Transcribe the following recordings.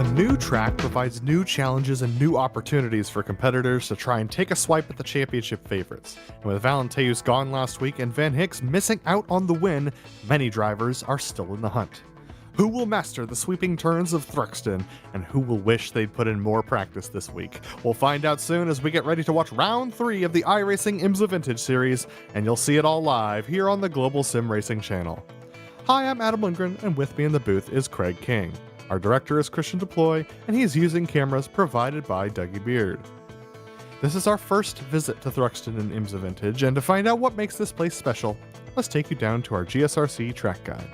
A new track provides new challenges and new opportunities for competitors to try and take a swipe at the championship favorites. And with Valenteus gone last week and Van Hicks missing out on the win, many drivers are still in the hunt. Who will master the sweeping turns of Thruxton, and who will wish they'd put in more practice this week? We'll find out soon as we get ready to watch round 3 of the iRacing IMSA Vintage series, and you'll see it all live here on the Global SimRacing Channel. Hi, I'm Adam Lindgren, and with me in the booth is Craig King. Our director is Christian Deploy, and he is using cameras provided by Dougie Beard. This is our first visit to Thruxton in IMSA Vintage, and to find out what makes this place special, let's take you down to our GSRC track guide.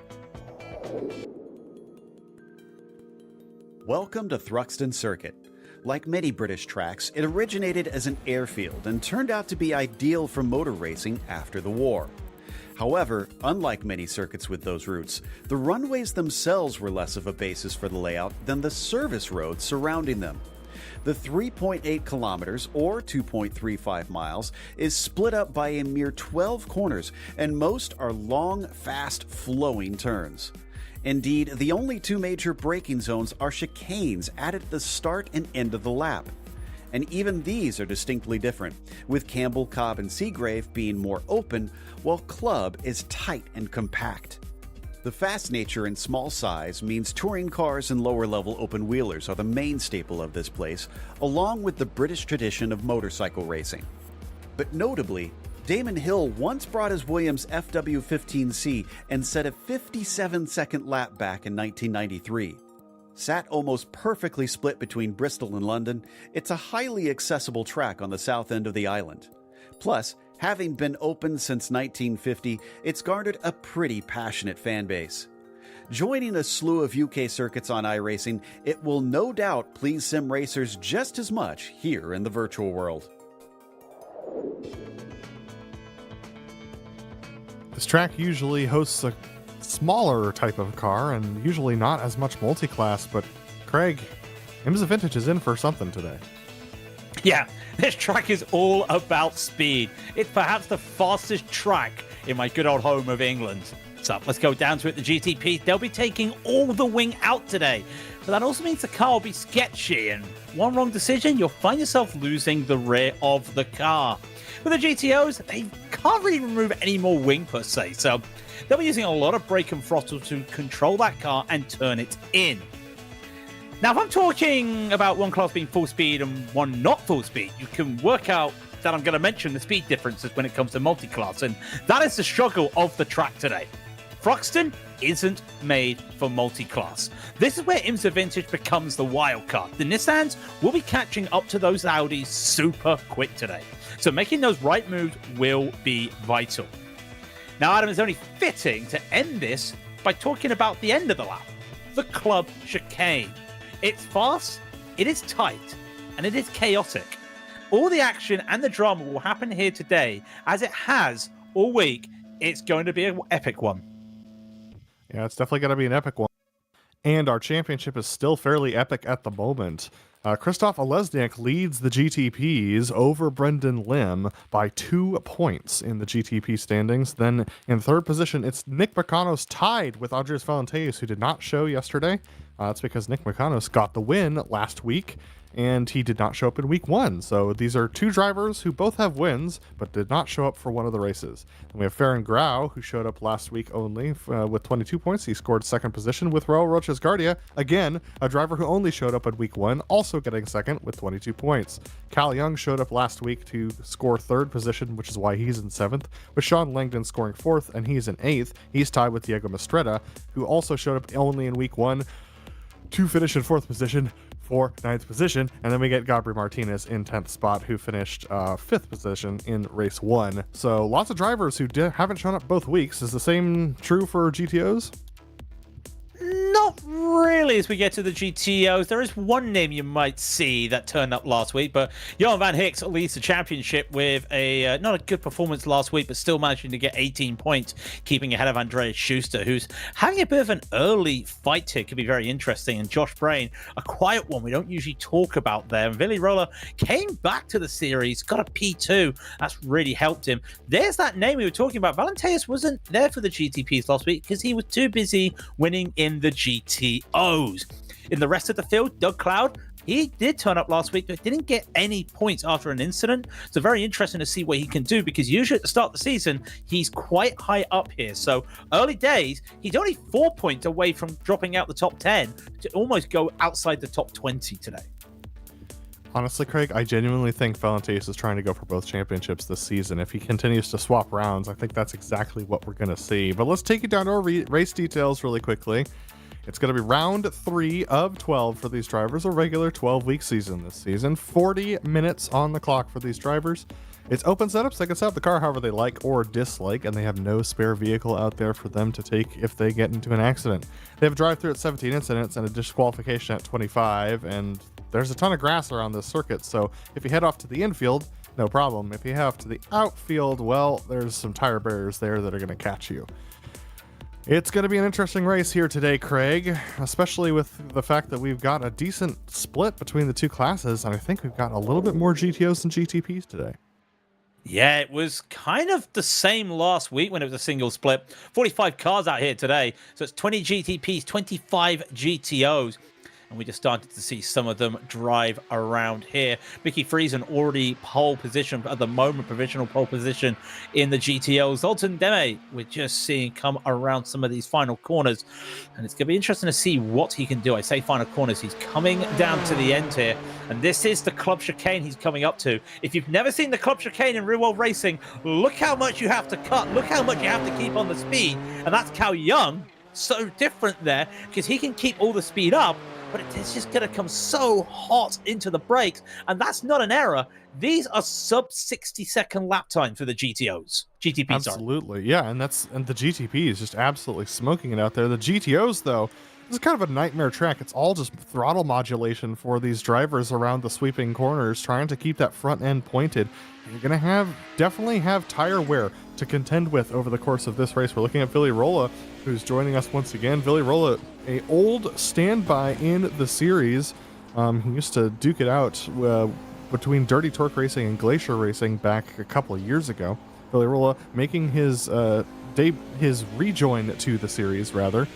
Welcome to Thruxton Circuit. Like many British tracks, it originated as an airfield and turned out to be ideal for motor racing after the war. However, unlike many circuits with those roots, the runways themselves were less of a basis for the layout than the service roads surrounding them. The 3.8 kilometers, or 2.35 miles, is split up by a mere 12 corners, and most are long, fast, flowing turns. Indeed, the only two major braking zones are chicanes added at the start and end of the lap. And even these are distinctly different, with Campbell, Cobb, and Seagrave being more open, while Club is tight and compact. The fast nature and small size means touring cars and lower-level open-wheelers are the main staple of this place, along with the British tradition of motorcycle racing. But notably, Damon Hill once brought his Williams FW15C and set a 57-second lap back in 1993. Sat almost perfectly split between Bristol and London, it's a highly accessible track on the south end of the island. Plus, having been open since 1950, it's garnered a pretty passionate fan base. Joining a slew of UK circuits on iRacing, it will no doubt please sim racers just as much here in the virtual world. This track usually hosts a smaller type of car and usually not as much multi-class, but Craig, IMSA Vintage is in for something today. Yeah, this track is all about speed. It's perhaps the fastest track in my good old home of England. So let's go down to it, the GTP. They'll be taking all the wing out today. But that also means the car will be sketchy, and one wrong decision, you'll find yourself losing the rear of the car. With the GTOs, they can't really remove any more wing per se, so they'll be using a lot of brake and throttle to control that car and turn it in. Now, if I'm talking about one class being full speed and one not full speed, you can work out that I'm going to mention the speed differences when it comes to multi-class, and that is the struggle of the track today. Thruxton isn't made for multi-class. This is where IMSA Vintage becomes the wild card. The Nissans will be catching up to those Audis super quick today, so making those right moves will be vital. Now, Adam, it's only fitting to end this by talking about the end of the lap, the club chicane. It's fast, it is tight, and it is chaotic. All the action and the drama will happen here today, as it has all week. It's going to be an epic one. Yeah, it's definitely going to be an epic one. And our championship is still fairly epic at the moment. Krzysztof Olesniak leads the GTPs over Brendan Lim by 2 points in the GTP standings. Then in third position, it's Nick Makanos tied with Andres Valenteus, who did not show yesterday. That's because Nick Makanos got the win last week, and he did not show up in week 1. So these are 2 drivers who both have wins, but did not show up for one of the races. And we have Farron Grau, who showed up last week only with 22 points. He scored second position with Raul Roches Guardia, again, a driver who only showed up in week 1, also getting second with 22 points. Cal Young showed up last week to score third position, which is why he's in 7th, with Sean Langdon scoring 4th, and he's in 8th. He's tied with Diego Mistretta, who also showed up only in week 1 to finish in 4th position for 9th position. And then we get Gabriel Martinez in 10th spot, who finished 5th position in race 1. So lots of drivers who haven't shown up both weeks. Is the same true for GTOs? Not really as we get to the GTOs. There is one name you might see that turned up last week, but Johan Van Hicks leads the championship with a not a good performance last week, but still managing to get 18 points, keeping ahead of Andreas Schuster, who's having a bit of an early fight here. Could be very interesting. And Josh Brain, a quiet one we don't usually talk about there. And Villy Roller came back to the series, got a P2. That's really helped him. There's that name we were talking about. Valenteus wasn't there for the GTPs last week because he was too busy winning in the GTOs. In the rest of the field, Doug Cloud, he did turn up last week, but didn't get any points after an incident. So very interesting to see what he can do, because usually at the start of the season, he's quite high up here. So early days, he's only 4 points away from dropping out the top 10 to almost go outside the top 20 today. Honestly, Craig, I genuinely think Valenteus is trying to go for both championships this season. If he continues to swap rounds, I think that's exactly what we're going to see. But let's take it down to our race details really quickly. It's going to be round 3 of 12 for these drivers, a regular 12-week season this season. 40 minutes on the clock for these drivers. It's open setups. They can set up the car however they like or dislike, and they have no spare vehicle out there for them to take if they get into an accident. They have a drive-through at 17 incidents and a disqualification at 25, and there's a ton of grass around this circuit, so if you head off to the infield, no problem. If you head off to the outfield, well, there's some tire barriers there that are going to catch you. It's going to be an interesting race here today, Craig, especially with the fact that we've got a decent split between the two classes, and I think we've got a little bit more GTOs than GTPs today. Yeah, it was kind of the same last week when it was a single split. 45 cars out here today, so it's 20 GTPs, 25 GTOs. And we just started to see some of them drive around here. Mickey Friesen already pole position at the moment, provisional pole position in the GTO. Zoltan Deme, we're just seeing come around some of these final corners. And it's going to be interesting to see what he can do. I say final corners, he's coming down to the end here. And this is the club chicane he's coming up to. If you've never seen the club chicane in real world racing, look how much you have to cut. Look how much you have to keep on the speed. And that's Cal Young, so different there, because he can keep all the speed up, but it's just going to come so hot into the brakes, and that's not an error. These are sub 60-second lap times for the GTOs. GTPs, absolutely, yeah, and the GTP is just absolutely smoking it out there. The GTOs, though, this is kind of a nightmare track. It's all just throttle modulation for these drivers around the sweeping corners, trying to keep that front end pointed. You're going to definitely have tire wear to contend with over the course of this race. We're looking at Billy Rolla, who's joining us once again. Billy Rolla, a old standby in the series. He used to duke it out between Dirty Torque Racing and Glacier Racing back a couple of years ago. Billy Rolla making his rejoin to the series, rather,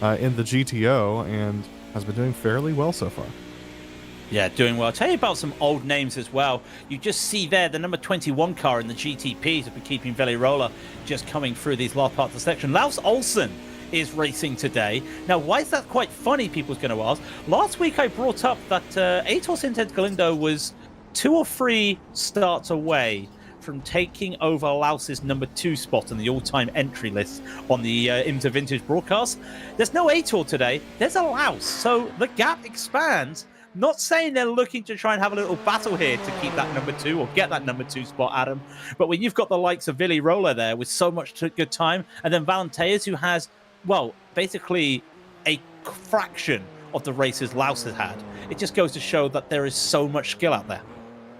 in the GTO, and has been doing fairly well so far. Yeah, doing well. I'll tell you about some old names as well. You just see there the number 21 car in the GTPs have been keeping Velirola just coming through these last parts of the section. Laus Olsen is racing today. Now, why is that quite funny, people's going to ask? Last week I brought up that Aitor Sinted Galindo was 2 or 3 starts away from taking over Laus's number 2 spot on the all-time entry list on the IMSA Vintage broadcast. There's no Aitor today. There's a Laus. So the gap expands. Not saying they're looking to try and have a little battle here to keep that number 2 or get that number 2 spot, Adam. But when you've got the likes of Billy Roller there with so much good time, and then Valenteus, who has, well, basically a fraction of the races Laus has had, it just goes to show that there is so much skill out there.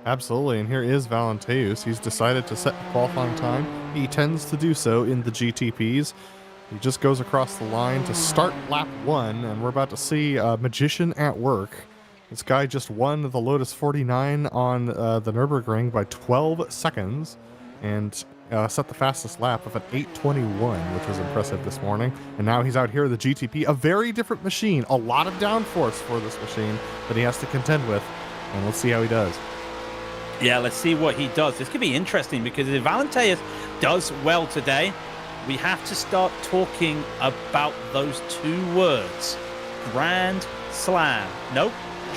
Absolutely, and here is Valenteus. He's decided to set the qualifying time. He tends to do so in the GTPs. He just goes across the line to start lap 1, and we're about to see a magician at work. This guy just won the Lotus 49 on the Nürburgring by 12 seconds and set the fastest lap of an 8:21, which was impressive this morning. And now he's out here in the GTP, a very different machine, a lot of downforce for this machine that he has to contend with. And let's see how he does. Yeah, let's see what he does. This could be interesting because if Valenteus does well today, we have to start talking about those 2 words. Grand Slam. Nope.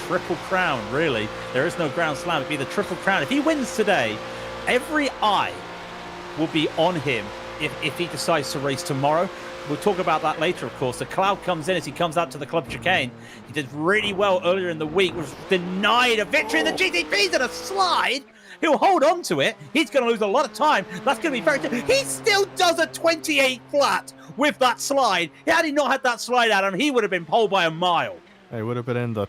Triple Crown, really. There is no Grand Slam. It'd be the Triple Crown. If he wins today, every eye will be on him if he decides to race tomorrow. We'll talk about that later, of course. The cloud comes in as he comes out to the Club Chicane. He did really well earlier in the week, was denied a victory in the GTPs and a slide. He'll hold on to it. He's going to lose a lot of time. That's going to be very tough. He still does a 28 flat with that slide. Had he not had that slide, Adam, he would have been pole by a mile. It would have been in the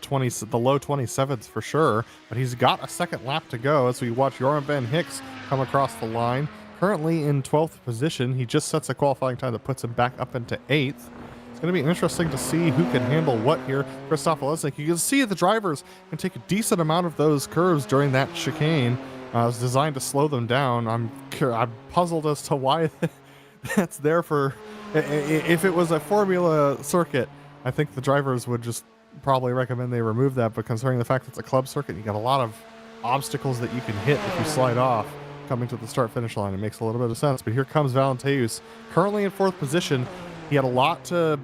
low 27s for sure, but he's got a second lap to go as we watch Joran Van Hicks come across the line. Currently in 12th position, he just sets a qualifying time that puts him back up into 8th. It's going to be interesting to see who can handle what here. Christoph Lesnick, you can see the drivers can take a decent amount of those curves during that chicane. It's designed to slow them down. I'm puzzled as to why that's there for. If it was a Formula circuit, I think the drivers would just probably recommend they remove that, but considering the fact it's a club circuit, you got a lot of obstacles that you can hit if you slide off coming to the start-finish line. It makes a little bit of sense. But here comes Valenteus, currently in 4th position. He had a lot to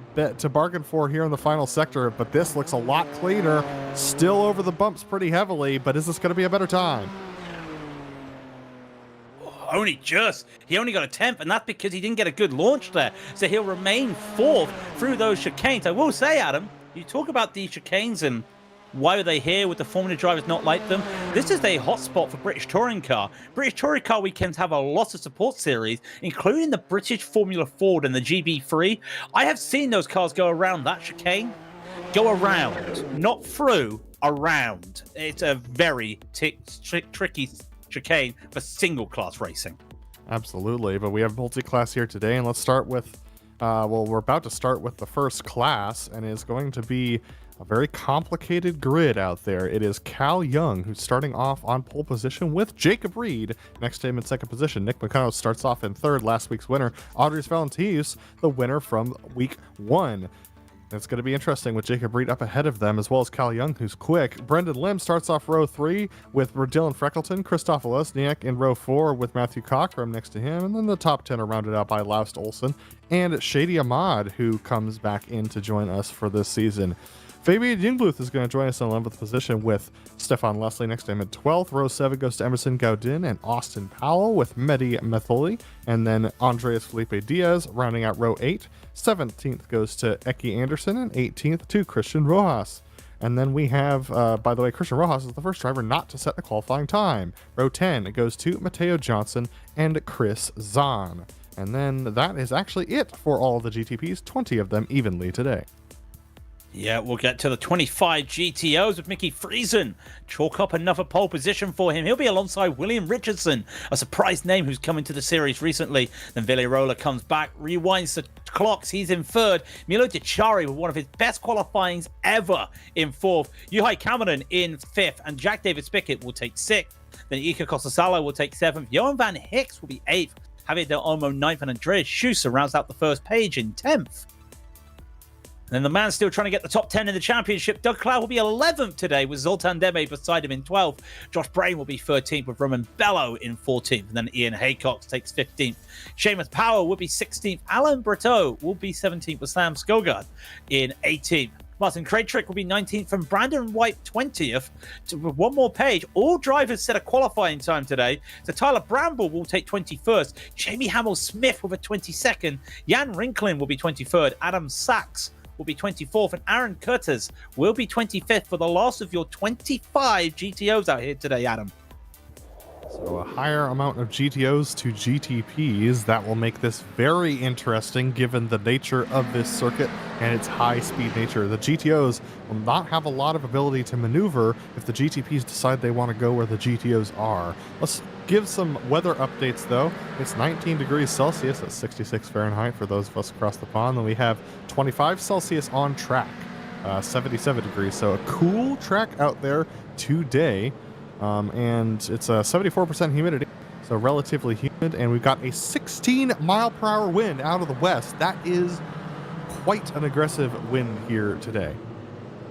bargain for here in the final sector, but this looks a lot cleaner. Still over the bumps pretty heavily, but is this going to be a better time? Only just. He only got a 10th, and that's because he didn't get a good launch there. So he'll remain 4th through those chicanes. I will say, Adam, you talk about these chicanes and why are they here with the Formula drivers not like them? This is a hotspot for British Touring Car. British Touring Car weekends have a lot of support series, including the British Formula Ford and the GB3. I have seen those cars go around that chicane. Go around, not through, around. It's a very tricky chicane for single class racing. Absolutely, but we have multi-class here today, and let's start with, well, we're about to start with the first class, and it's going to be a very complicated grid out there. It is Cal Young who's starting off on pole position with Jacob Reed next to him in 2nd position. Nick McConnell starts off in 3rd, last week's winner. Audrey's Valenteus, the winner from week 1. It's going to be interesting with Jacob Reed up ahead of them, as well as Cal Young, who's quick. Brendan Lim starts off row 3 with Dylan Freckleton, Christoph Lesniak in row 4 with Matthew Cockrum next to him, and then the top 10 are rounded out by Laust Olsen and Shady Ahmad, who comes back in to join us for this season. Fabian Jungbluth is going to join us in 11th position with Stefan Leslie next to him at 12th. Row 7 goes to Emerson Gaudin and Austin Powell with Mehdi Metholi. And then Andreas Felipe Diaz rounding out row 8. 17th goes to Eki Anderson and 18th to Christian Rojas. And then we have, by the way, Christian Rojas is the first driver not to set a qualifying time. Row 10 goes to Mateo Johnson and Chris Zahn. And then that is actually it for all the GTPs, 20 of them evenly today. Yeah, we'll get to the 25 GTOs with Mickey Friesen. Chalk up another pole position for him. He'll be alongside William Richardson, a surprise name who's come into the series recently. Then Villarola comes back, rewinds the clocks. He's in 3rd. Milo Dichari with one of his best qualifyings ever in 4th. Yuhai Cameron in 5th. And Jack David Spickett will take 6th. Then Ika Costasalo will take 7th. Johan Van Hicks will be 8th. Javier Del Olmo 9th. And Andreas Schuster rounds out the first page in 10th. And then the man still trying to get the top 10 in the championship, Doug Cloud, will be 11th today with Zoltan Deme beside him in 12th. Josh Brain will be 13th with Roman Bello in 14th. And then Ian Haycox takes 15th. Seamus Power will be 16th. Alan Breteau will be 17th with Sam Skogard in 18th. Martin Krajcik will be 19th and Brandon White 20th. With one more page, all drivers set a qualifying time today. So Tyler Bramble will take 21st. Jamie Hamill-Smith with a 22nd. Jan Rinklin will be 23rd. Adam Sachs will be 24th, and Aaron Curtis will be 25th for the last of your 25 GTOs out here today, Adam. So a higher amount of GTOs to GTPs. That will make this very interesting given the nature of this circuit and its high-speed nature. The GTOs will not have a lot of ability to maneuver if the GTPs decide they want to go where the GTOs are. Let's give some weather updates, though. It's 19 degrees Celsius at 66 Fahrenheit for those of us across the pond. Then we have 25 Celsius on track, 77 degrees. So a cool track out there today. And it's a 74% humidity, so relatively humid, and we've got a 16-mile-per-hour wind out of the west. That is quite an aggressive wind here today.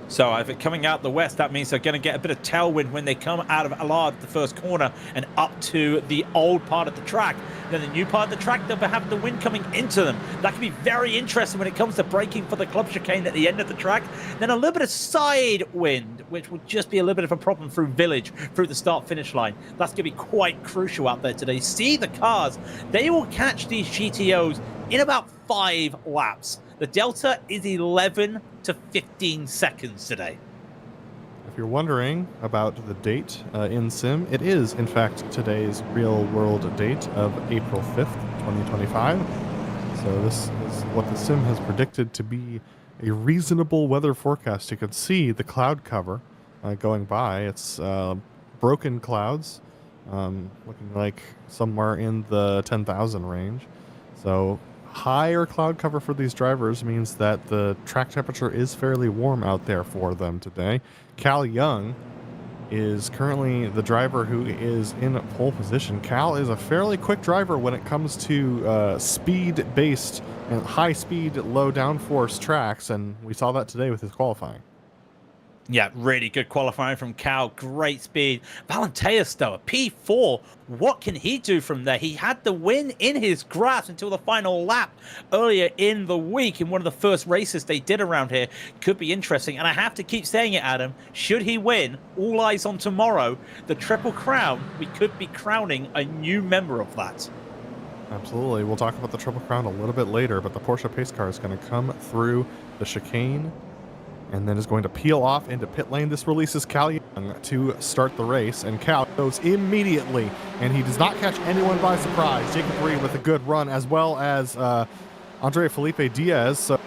So if it's coming out the west, that means they're going to get a bit of tailwind when they come out of Allard, the first corner, and up to the old part of the track. Then the new part of the track, they'll have the wind coming into them. That can be very interesting when it comes to braking for the club chicane at the end of the track. Then a little bit of side wind, which will just be a little bit of a problem through Village, through the start-finish line. That's going to be quite crucial out there today. See the cars. They will catch these GTOs in about 5 laps. The delta is 11 to 15 seconds today. If you're wondering about the date in Sim, it is, in fact, today's real-world date of April 5th, 2025. So this is what the Sim has predicted to be a reasonable weather forecast. You can see the cloud cover going by. It's broken clouds, looking like somewhere in the 10,000 range. So higher cloud cover for these drivers means that the track temperature is fairly warm out there for them today. Cal Young is currently the driver who is in pole position. Cal is a fairly quick driver when it comes to speed-based and high-speed, low downforce tracks, and we saw that today with his qualifying. Yeah, really good qualifying from Cal. Great speed. Valenteus, though, a P4. What can he do from there? He had the win in his grasp until the final lap earlier in the week in one of the first races they did around here. Could be interesting. And I have to keep saying it, Adam. Should he win, all eyes on tomorrow, the Triple Crown, we could be crowning a new member of that. Absolutely. We'll talk about the Triple Crown a little bit later, but the Porsche pace car is going to come through the chicane and then is going to peel off into pit lane. This releases Cal Young to start the race, and Cal goes immediately, and he does not catch anyone by surprise. Jacob Reed with a good run, as well as Andre Felipe Diaz. So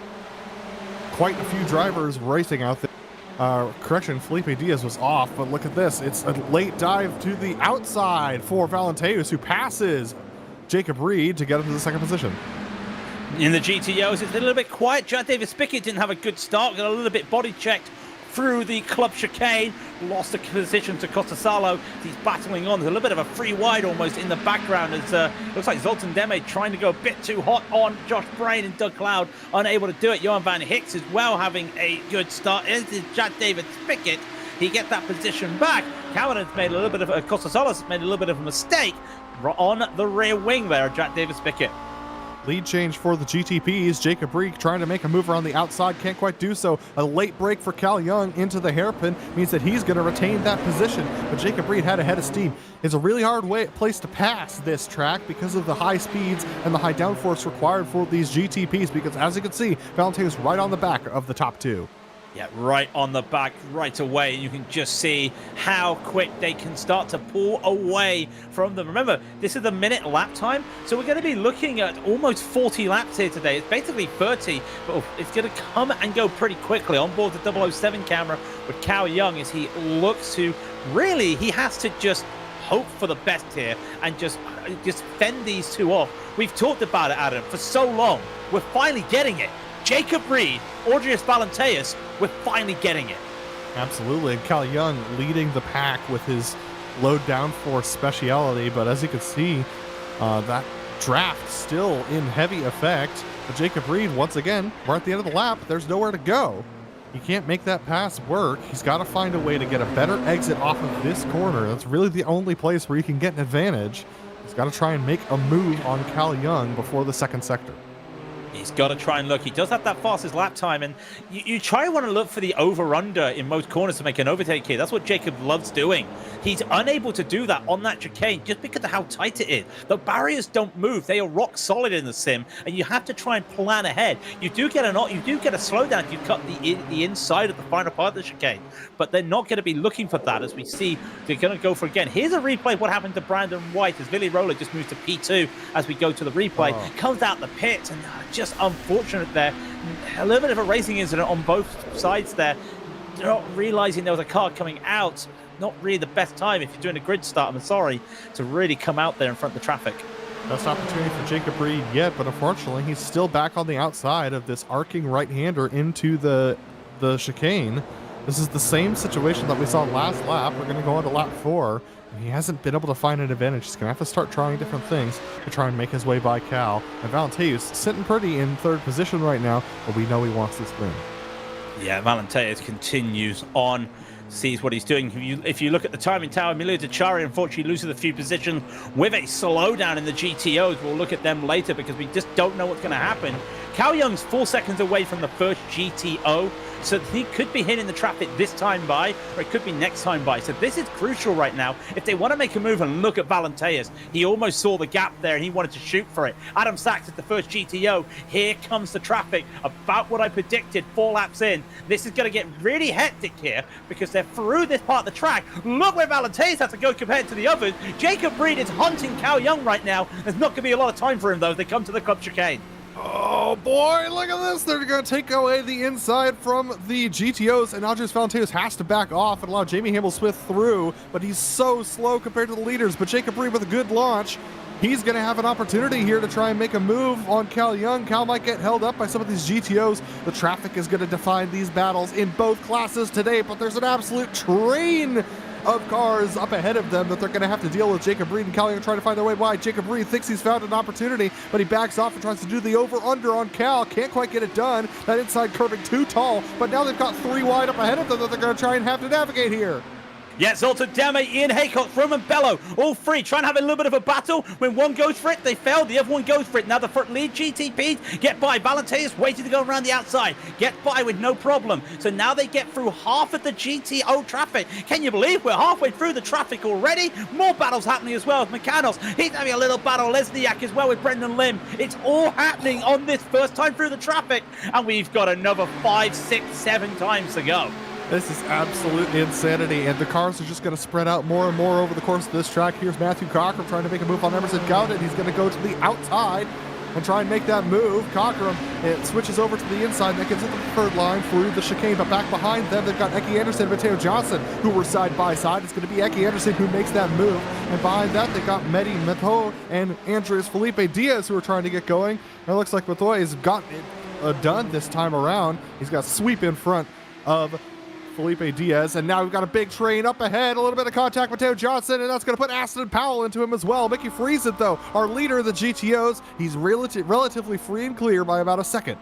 quite a few drivers racing out there. Correction, Felipe Diaz was off, but look at this. It's a late dive to the outside for Valenteus, who passes Jacob Reed to get into the second position. In the GTOs, it's a little bit quiet. Jack Davis Pickett didn't have a good start, got a little bit body checked through the club chicane, lost the position to Costasalo. He's battling on. There's a little bit of a free wide almost in the background. It's looks like Zoltan Deme trying to go a bit too hot on Josh Brain and Doug Cloud, unable to do it. Johan Van Hicks as well having a good start. This is Jack Davis Pickett. He gets that position back. Cameron's made a little bit of Costasalo's made a little bit of a mistake on the rear wing there, Jack Davis Pickett. Lead change for the GTPs. Jacob Reed trying to make a move around the outside, can't quite do so. A late break for Cal Young into the hairpin means that he's going to retain that position, but Jacob Reed had a head of steam. It's a really hard place to pass this track because of the high speeds and the high downforce required for these GTPs, because as you can see, Valentin's right on the back of the top two. Yeah, right on the back, right away. You can just see how quick they can start to pull away from them. Remember, this is the minute lap time, so we're going to be looking at almost 40 laps here today. It's basically 30, but it's going to come and go pretty quickly. On board the 007 camera with Cal Young as he looks to, really, he has to just hope for the best here and just fend these two off. We've talked about it, Adam, for so long. We're finally getting it. Jacob Reed, Audrius Valenteus, we're finally getting it. Absolutely, and Cal Young leading the pack with his low downforce speciality, but as you can see, that draft still in heavy effect. But Jacob Reed, once again, we're at the end of the lap. There's nowhere to go. He can't make that pass work. He's got to find a way to get a better exit off of this corner. That's really the only place where he can get an advantage. He's got to try and make a move on Cal Young before the second sector. He's got to try and look. He does have that fastest lap time, and you try and want to look for the over-under in most corners to make an overtake here. That's what Jacob loves doing. He's unable to do that on that chicane just because of how tight it is. The barriers don't move. They are rock solid in the sim, and you have to try and plan ahead. You do get a slowdown if you cut the inside of the final part of the chicane, but they're not going to be looking for that, as we see they're going to go for again. Here's a replay of what happened to Brandon White as Billy Roller just moved to P2 as we go to the replay. Comes out the pit and just unfortunate there. A little bit of a racing incident on both sides there. Not realizing there was a car coming out. Not really the best time if you're doing a grid start, I'm sorry, to really come out there in front of the traffic. Best opportunity for Jacob Reed yet, but unfortunately he's still back on the outside of this arcing right-hander into the chicane. This is the same situation that we saw last lap. We're going to go on to lap 4. He hasn't been able to find an advantage. He's going to have to start trying different things to try and make his way by Cal. And Valenteus sitting pretty in third position right now, but we know he wants this win. Yeah, Valenteus continues on, sees what he's doing. If you look at the timing tower, Emilio Dechari unfortunately loses a few positions with a slowdown in the GTOs. We'll look at them later because we just don't know what's going to happen. Cal Young's 4 seconds away from the first GTO, so he could be hitting the traffic this time by, or it could be next time by. So this is crucial right now. If they want to make a move, and look at Valenteus, he almost saw the gap there and he wanted to shoot for it. Adam Sachs at the first GTO. Here comes the traffic, about what I predicted 4 laps in. This is going to get really hectic here because they're through this part of the track. Look where Valenteus has to go compared to the others. Jacob Reed is hunting Cal Young right now. There's not going to be a lot of time for him though as they come to the club chicane. Oh boy, look at this. They're going to take away the inside from the GTOs, and Audrius Valenteus has to back off and allow Jamie Hamel-Smith through, but he's so slow compared to the leaders. But Jacob Reed with a good launch. He's going to have an opportunity here to try and make a move on Cal Young. Cal might get held up by some of these GTOs. The traffic is going to define these battles in both classes today, but there's an absolute train of cars up ahead of them that they're going to have to deal with. Jacob Reed and Cal Young trying to find their way wide. Jacob Reed thinks he's found an opportunity, but he backs off and tries to do the over-under on Cal. Can't quite get it done. That inside curving too tall, but now they've got 3 wide up ahead of them that they're going to try and have to navigate here. Yeah, Zoltan Deme, Ian Haycock, Roman Bello, all three trying to have a little bit of a battle. When one goes for it, they fail. The other one goes for it. Now the front lead GTPs get by. Valenteus waiting to go around the outside. Get by with no problem. So now they get through half of the GTO traffic. Can you believe we're halfway through the traffic already? More battles happening as well with Mechanos. He's having a little battle. Lesniak as well with Brendan Lim. It's all happening on this first time through the traffic. And we've got another 5, 6, 7 times to go. This is absolute insanity, and the cars are just going to spread out more and more over the course of this track. Here's Matthew Cockrum trying to make a move on Emerson Gowden. He's going to go to the outside and try and make that move. Cockrum, it switches over to the inside, and that gives it the preferred line through the chicane. But back behind them, they've got Eki Anderson and Mateo Johnson, who were side by side. It's going to be Eki Anderson who makes that move. And behind that, they've got Mehdi Mato and Andres Felipe Diaz, who are trying to get going. And it looks like Mato has gotten it done this time around. He's got sweep in front of Felipe Diaz, and now we've got a big train up ahead, a little bit of contact with Mateo Johnson, and that's going to put Aston Powell into him as well. Mickey Friesen, though, our leader of the GTOs, he's relatively free and clear by about a second.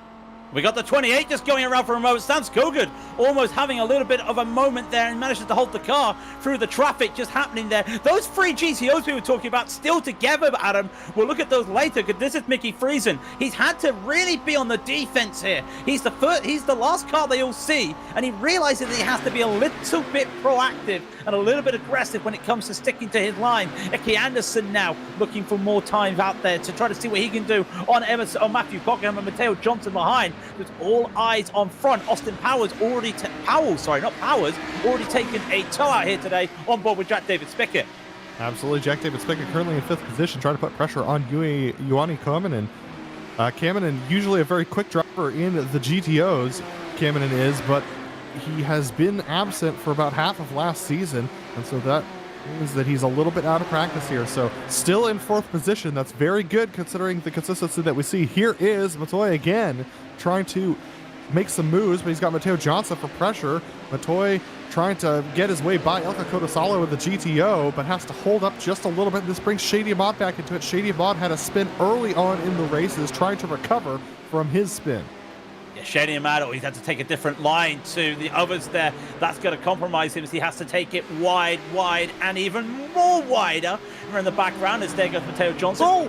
We got the 28 just going around for a moment. Sam Skogard almost having a little bit of a moment there and manages to hold the car through the traffic just happening there. Those 3 GTOs we were talking about still together, Adam. We'll look at those later because this is Mickey Friesen. He's had to really be on the defense here. He's the last car they all see, and he realizes that he has to be a little bit proactive and a little bit aggressive when it comes to sticking to his line. Eki Anderson now looking for more time out there to try to see what he can do on Emerson, on Matthew Cockham and Mateo Johnson behind. With all eyes on front. Austin Powers already taken a tow out here today on board with Jack David Spickett. Absolutely. Jack David Spickett currently in 5th position, trying to put pressure on Ioanni Kaminen. Kaminen, usually a very quick driver in the GTOs, Kaminen is, but he has been absent for about half of last season, and so that means that he's a little bit out of practice here. So still in 4th position. That's very good considering the consistency that we see. Here is Matoy again trying to make some moves, but he's got Mateo Johnson for pressure. Matoy trying to get his way by Elka Kodasalo with the GTO, but has to hold up just a little bit. This brings Shady Ahmad back into it. Shady Ahmad had a spin early on in the races, trying to recover from his spin. Shady Ahmad, he's had to take a different line to the others there. That's going to compromise him as he has to take it wide, and even more wider. We're in the background as there goes Mateo Johnson. Oh.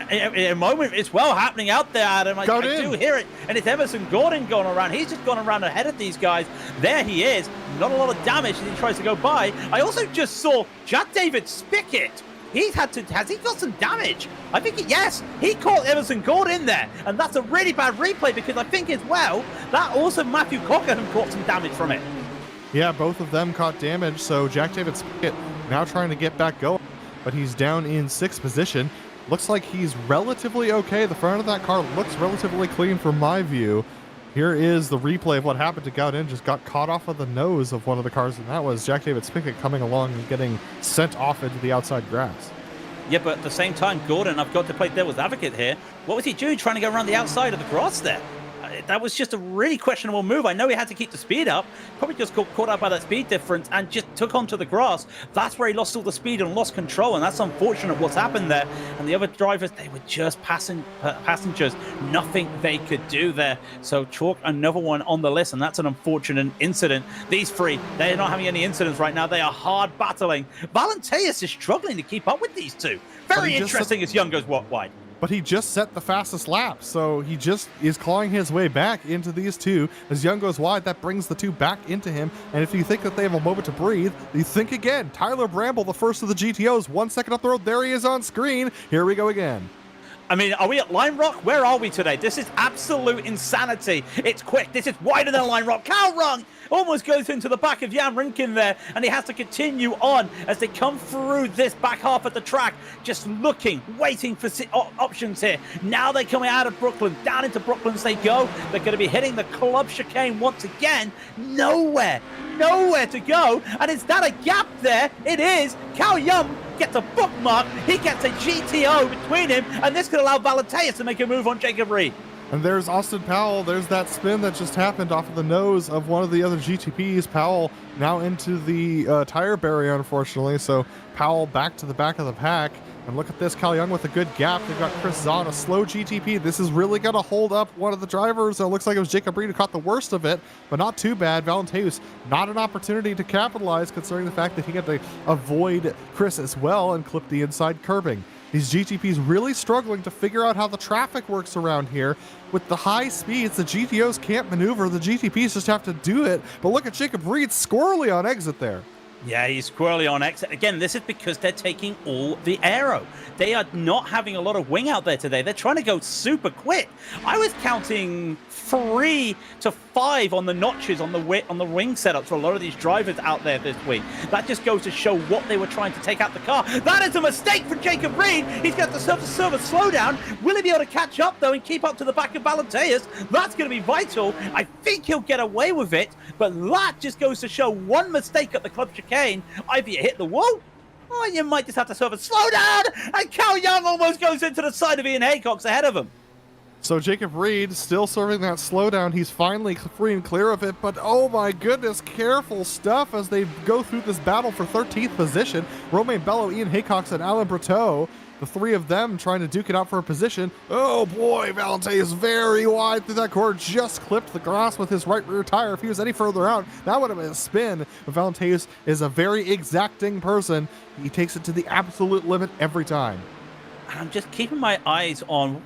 In a moment, it's well happening out there, Adam. I do hear it. And it's Emerson Gordon going around. He's just gone around ahead of these guys. There he is. Not a lot of damage as he tries to go by. I also just saw Jack David Spickett. Has he got some damage? I think, yes, he caught Emerson Gordon in there. And that's a really bad replay because I think as well, that also Matthew Cockerham caught some damage from it. Yeah, both of them caught damage. So Jack David Spickett now trying to get back going, but he's down in 6th position. Looks like he's relatively okay. The front of that car looks relatively clean from my view. Here is the replay of what happened to Gowden. Just got caught off of the nose of one of the cars, and that was Jack David Spickett coming along and getting sent off into the outside grass. Yeah, but at the same time, Gordon, I've got to play devil's advocate here. What was he doing trying to go around the outside of the grass there? That was just a really questionable move. I know he had to keep the speed up. Probably just got caught up by that speed difference and just took onto the grass. That's where he lost all the speed and lost control, and that's unfortunate what's happened there. And the other drivers, they were just passengers. Nothing they could do there. So chalk another one on the list, and that's an unfortunate incident. These 3, they're not having any incidents right now. They are hard battling. Valenteus is struggling to keep up with these 2. Very interesting as Young goes wide. But he just set the fastest lap, so he just is clawing his way back into these 2. As Young goes wide, that brings the 2 back into him. And if you think that they have a moment to breathe, you think again. Tyler Bramble, the first of the GTOs, 1 second up the road. There he is on screen. Here we go again. I mean, are we at Line Rock? Where are we today? This is absolute insanity. It's quick. This is wider than Line Rock. Cal Rung almost goes into the back of Jan Rinkin there, and he has to continue on as they come through this back half of the track, just looking, waiting for options here. Now they're coming out of Brooklyn. Down into Brooklyn as they go. They're going to be hitting the club chicane once again. Nowhere to go. And is that a gap there? It is. Cal Young gets a bookmark. He gets a GTO between him, and this could allow Valenteus to make a move on Jacob Reed. And there's Austin Powell. There's that spin that just happened off of the nose of one of the other GTPs. Powell now into the tire barrier, unfortunately. So Powell back to the back of the pack. And look at this, Cal Young with a good gap. They've got Chris Zahn, a slow GTP. This is really going to hold up one of the drivers. It looks like it was Jacob Reed who caught the worst of it, but not too bad. Valenteus, not an opportunity to capitalize considering the fact that he had to avoid Chris as well and clip the inside curbing. These GTPs really struggling to figure out how the traffic works around here. With the high speeds, the GTOs can't maneuver. The GTPs just have to do it. But look at Jacob Reed squirrely on exit there. Yeah, he's squirrely on exit. Again, this is because they're taking all the aero. They are not having a lot of wing out there today. They're trying to go super quick. I was counting 3 to 5 on the notches on the wing setup for a lot of these drivers out there this week. That just goes to show what they were trying to take out the car. That is a mistake for Jacob Reed. He's got the server slowdown. Will he be able to catch up, though, and keep up to the back of Valenteus? That's going to be vital. I think he'll get away with it, but that just goes to show one mistake at the club chicane. Either you hit the wall, or you might just have to serve a slowdown, and Cal Young almost goes into the side of Ian Haycock's ahead of him. So Jacob Reed still serving that slowdown. He's finally free and clear of it, but oh my goodness, careful stuff as they go through this battle for 13th position. Romain Bello, Ian Haycox, and Alain Breteau, the three of them trying to duke it out for a position. Oh boy, Valente is very wide through that corner, just clipped the grass with his right rear tire. If he was any further out, that would have been a spin. But Valente is a very exacting person. He takes it to the absolute limit every time. I'm just keeping my eyes on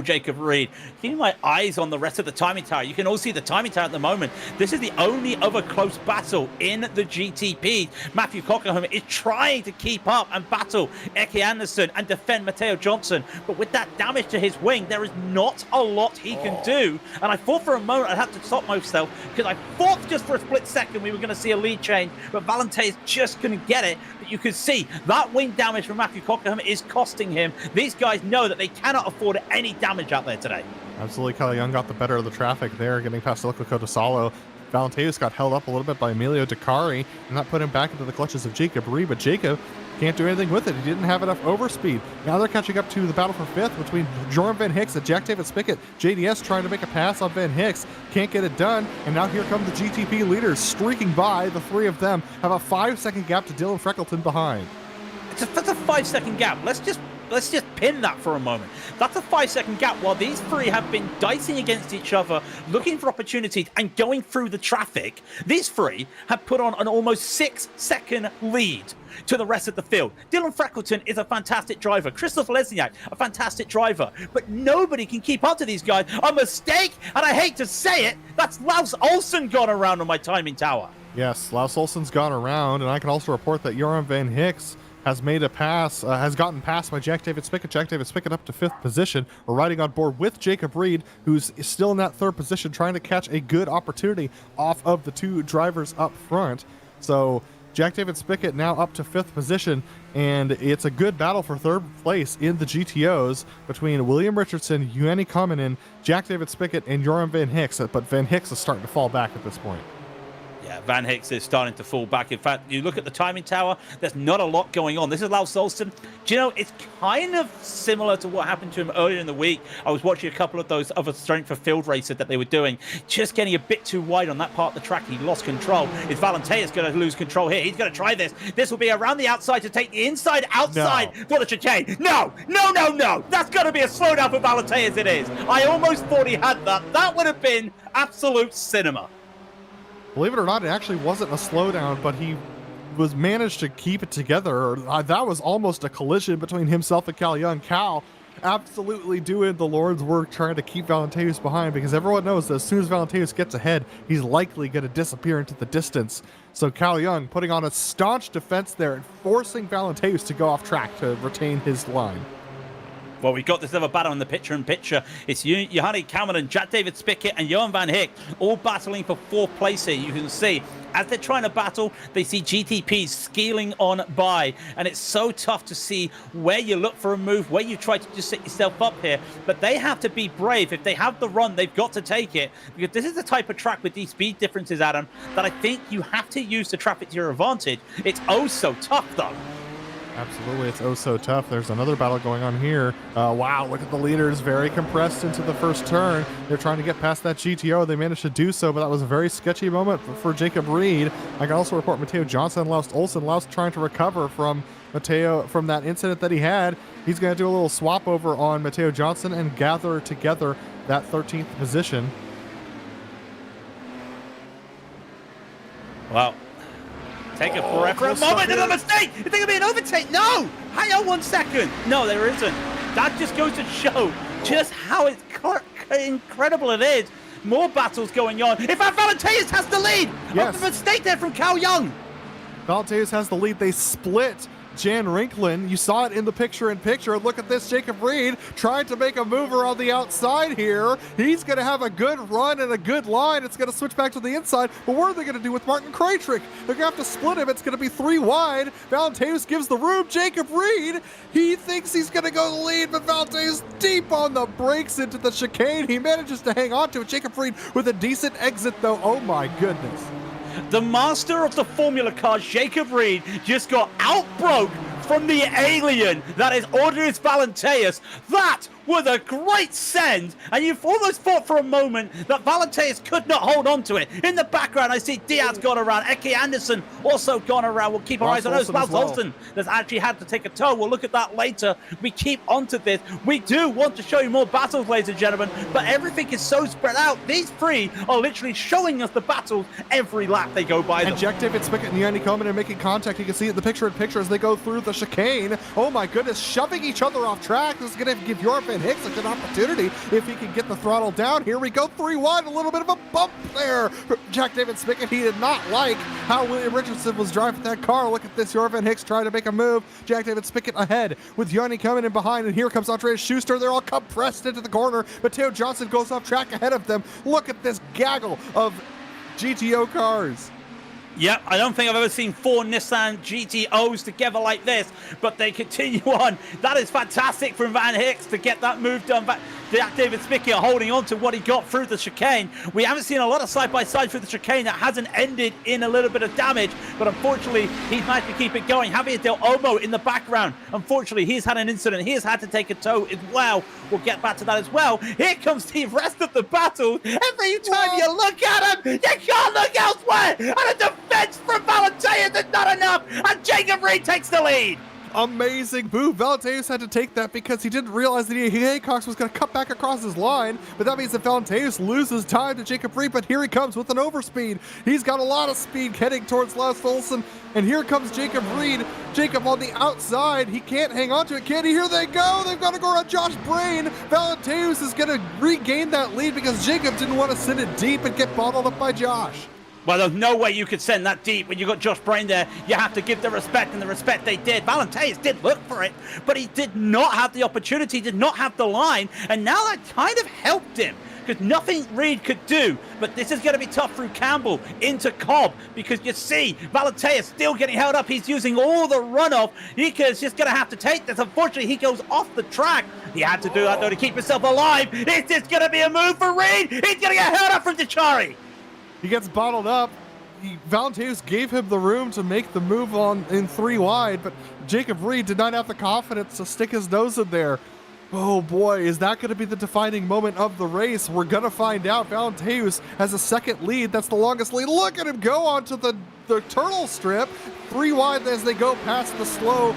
Jacob Reed, keeping my eyes on the rest of the timing tower. You can all see the timing tower at the moment. This is the only other close battle in the GTP. Matthew Cockerham is trying to keep up and battle Eke Anderson and defend Matteo Johnson, but with that damage to his wing, there is not a lot he can do. And I thought for a moment I'd have to stop myself, because I thought just for a split second we were going to see a lead change, but Valente just couldn't get it. But you can see that wing damage from Matthew Cockerham is costing him. These guys know that they cannot afford any damage out there today. Absolutely, Kelly Young got the better of the traffic there, getting past Ilko Cotosalo. Valenteus got held up a little bit by Emilio Decari, and that put him back into the clutches of Jacob Reed, but Jacob can't do anything with it. He didn't have enough overspeed. Now they're catching up to the battle for 5th between Joram Van Hicks and Jack David Spickett. JDS trying to make a pass on Van Hicks, can't get it done, and now here come the GTP leaders streaking by. The three of them have a 5-second gap to Dylan Freckleton behind. That's a 5-second gap. Let's just pin that for a moment. That's a 5-second gap while these three have been dicing against each other, looking for opportunities and going through the traffic. These three have put on an almost 6-second lead to the rest of the field. Dylan Freckleton is a fantastic driver. Christoph Lesniak, a fantastic driver. But nobody can keep up to these guys. A mistake, and I hate to say it, that's Lars Olsen gone around on my timing tower. Yes, Lars Olsen's gone around, and I can also report that Joram Van Hicks has made a pass, has gotten passed by Jack David Spickett. Jack David Spickett up to 5th position. We're riding on board with Jacob Reed, who's still in that 3rd position, trying to catch a good opportunity off of the two drivers up front. So Jack David Spickett now up to 5th position, and it's a good battle for 3rd place in the GTOs between William Richardson, Eugenii Kaminen, Jack David Spickett, and Joram Van Hicks. But Van Hicks is starting to fall back at this point. Yeah, Van Hicks is starting to fall back. In fact, you look at the timing tower, there's not a lot going on. This is Lars Olsen. Do you know, it's kind of similar to what happened to him earlier in the week. I was watching a couple of those other strength for field races that they were doing, just getting a bit too wide on that part of the track. He lost control. Is Valenteus going to lose control here? He's going to try this. This will be around the outside to take the inside outside for the chicane. No. That's going to be a slowdown for Valenteus, it is. I almost thought he had that. That would have been absolute cinema. Believe it or not, it actually wasn't a slowdown, but he was managed to keep it together. That was almost a collision between himself and Cal Young. Cal absolutely doing the Lord's work trying to keep Valenteus behind, because everyone knows that as soon as Valenteus gets ahead, he's likely going to disappear into the distance. So Cal Young putting on a staunch defense there and forcing Valenteus to go off track to retain his line. Well, we've got this other battle in the picture-in-picture. It's Eugenii Kaminen, Jack David Spickett, and Joram Van Hicks all battling for 4th place here. You can see, as they're trying to battle, they see GTPs scaling on by. And it's so tough to see where you look for a move, where you try to just set yourself up here. But they have to be brave. If they have the run, they've got to take it. Because this is the type of track with these speed differences, Adam, that I think you have to use the traffic to your advantage. It's oh so tough, though. Absolutely, it's oh so tough. There's another battle going on here. Wow, look at the leaders, very compressed into the first turn. They're trying to get past that GTO. They managed to do so, but that was a very sketchy moment for Jacob Reed. I can also report Matteo Johnson and Laust Olsen. Laust trying to recover from Matteo from that incident that he had. He's going to do a little swap over on Matteo Johnson and gather together that 13th position. Well, take a breath for a moment. There's a mistake. You think it'll be an overtake? No. Hang on 1 second. No, there isn't. That just goes to show just how incredible it is. More battles going on. In fact, Valenteus has the lead. Yes. Oh, the mistake there from Cal Young. Valenteus has the lead. They split Jan Rinklin. You saw it in the picture-in-picture. Look at this, Jacob Reed trying to make a mover on the outside here. He's going to have a good run and a good line. It's going to switch back to the inside, but what are they going to do with Martin Krajcik? They're going to have to split him. It's going to be 3 wide. Valenteus gives the room. Jacob Reed, he thinks he's going to go the lead, but Valenteus deep on the brakes into the chicane. He manages to hang on to it. Jacob Reed with a decent exit, though. Oh, my goodness. The master of the Formula Cars, Jacob Reed, just got outbroke from the alien that is Audrius Valenteus. That was a great send, and you've almost thought for a moment that Valenteus could not hold on to it. In the background, I see Diaz gone around, Eki Anderson also gone around. We'll keep our eyes on those. Klaus Olsen has actually had to take a tow. We'll look at that later. We keep onto this. We do want to show you more battles, ladies and gentlemen, but everything is so spread out. These 3 are literally showing us the battles every lap they go by them. And Jack David Spickett and Yanni coming and making contact. You can see it in the picture-in-picture as they go through the chicane. Oh my goodness, shoving each other off track. This is going to give Jorp and Hicks a good opportunity if he can get the throttle down. Here we go, 3 wide, a little bit of a bump there. Jack David Spickett, he did not like how William Richardson was driving that car. Look at this, Jorp and Hicks trying to make a move. Jack David Spickett ahead with Yanni coming in behind, and here comes Andreas Schuster. They're all compressed into the corner. Matteo Johnson goes off track ahead of them. Look at this gaggle of GTO cars. Yep, I don't think I've ever seen 4 Nissan GTOs together like this, but they continue on. That is fantastic from Van Hicks to get that move done. Jack David Spickett holding on to what he got through the chicane. We haven't seen a lot of side-by-side through the chicane that hasn't ended in a little bit of damage, but unfortunately, he's managed to keep it going. Javier Del Olmo in the background. Unfortunately, he's had an incident. He has had to take a tow as well. We'll get back to that as well. Here comes the rest of the battle. Every time you look at him, you can't look elsewhere. And a defense from Valenteus is not enough. And Jacob Reed takes the lead. Amazing move. Valenteus had to take that because he didn't realize that Haycox was going to cut back across his line, but that means that Valenteus loses time to Jacob Reed, but here he comes with an overspeed. He's got a lot of speed heading towards Laust Olsen, and here comes Jacob Reed. Jacob on the outside. He can't hang on to it, can he? Here they go. They've got to go around Josh Brain. Valenteus is going to regain that lead because Jacob didn't want to send it deep and get bottled up by Josh. Well, there's no way you could send that deep when you got Josh Brain there. You have to give the respect, and the respect they did. Valenteus did look for it, but he did not have the opportunity, did not have the line, and now that kind of helped him because nothing Reed could do. But this is going to be tough through Campbell into Cobb because you see Valenteus still getting held up. He's using all the runoff. He's just going to have to take this. Unfortunately, he goes off the track. He had to do that, though, to keep himself alive. It's just going to be a move for Reed. He's going to get held up from Dechari. He gets bottled up. Valenteus gave him the room to make the move on in 3 wide, but Jacob Reed did not have the confidence to stick his nose in there. Oh boy, is that going to be the defining moment of the race? We're going to find out. Valenteus has a second lead. That's the longest lead. Look at him go onto the turtle strip. 3 wide as they go past the slow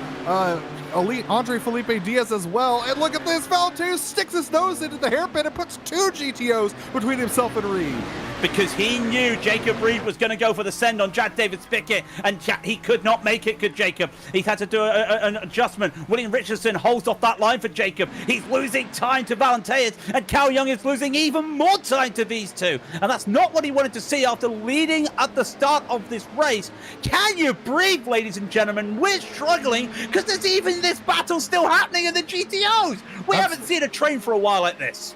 elite Andre Felipe Diaz as well. And look at this. Valenteus sticks his nose into the hairpin and puts 2 GTOs between himself and Reed. Because he knew Jacob Reed was going to go for the send on Jack David Spickett, and he could not make it, could Jacob. He's had to do an adjustment. William Richardson holds off that line for Jacob. He's losing time to Valenteus, and Cal Young is losing even more time to these 2. And that's not what he wanted to see after leading at the start of this race. Can you breathe, ladies and gentlemen? We're struggling because there's even this battle still happening in the GTOs. We haven't seen a train for a while like this.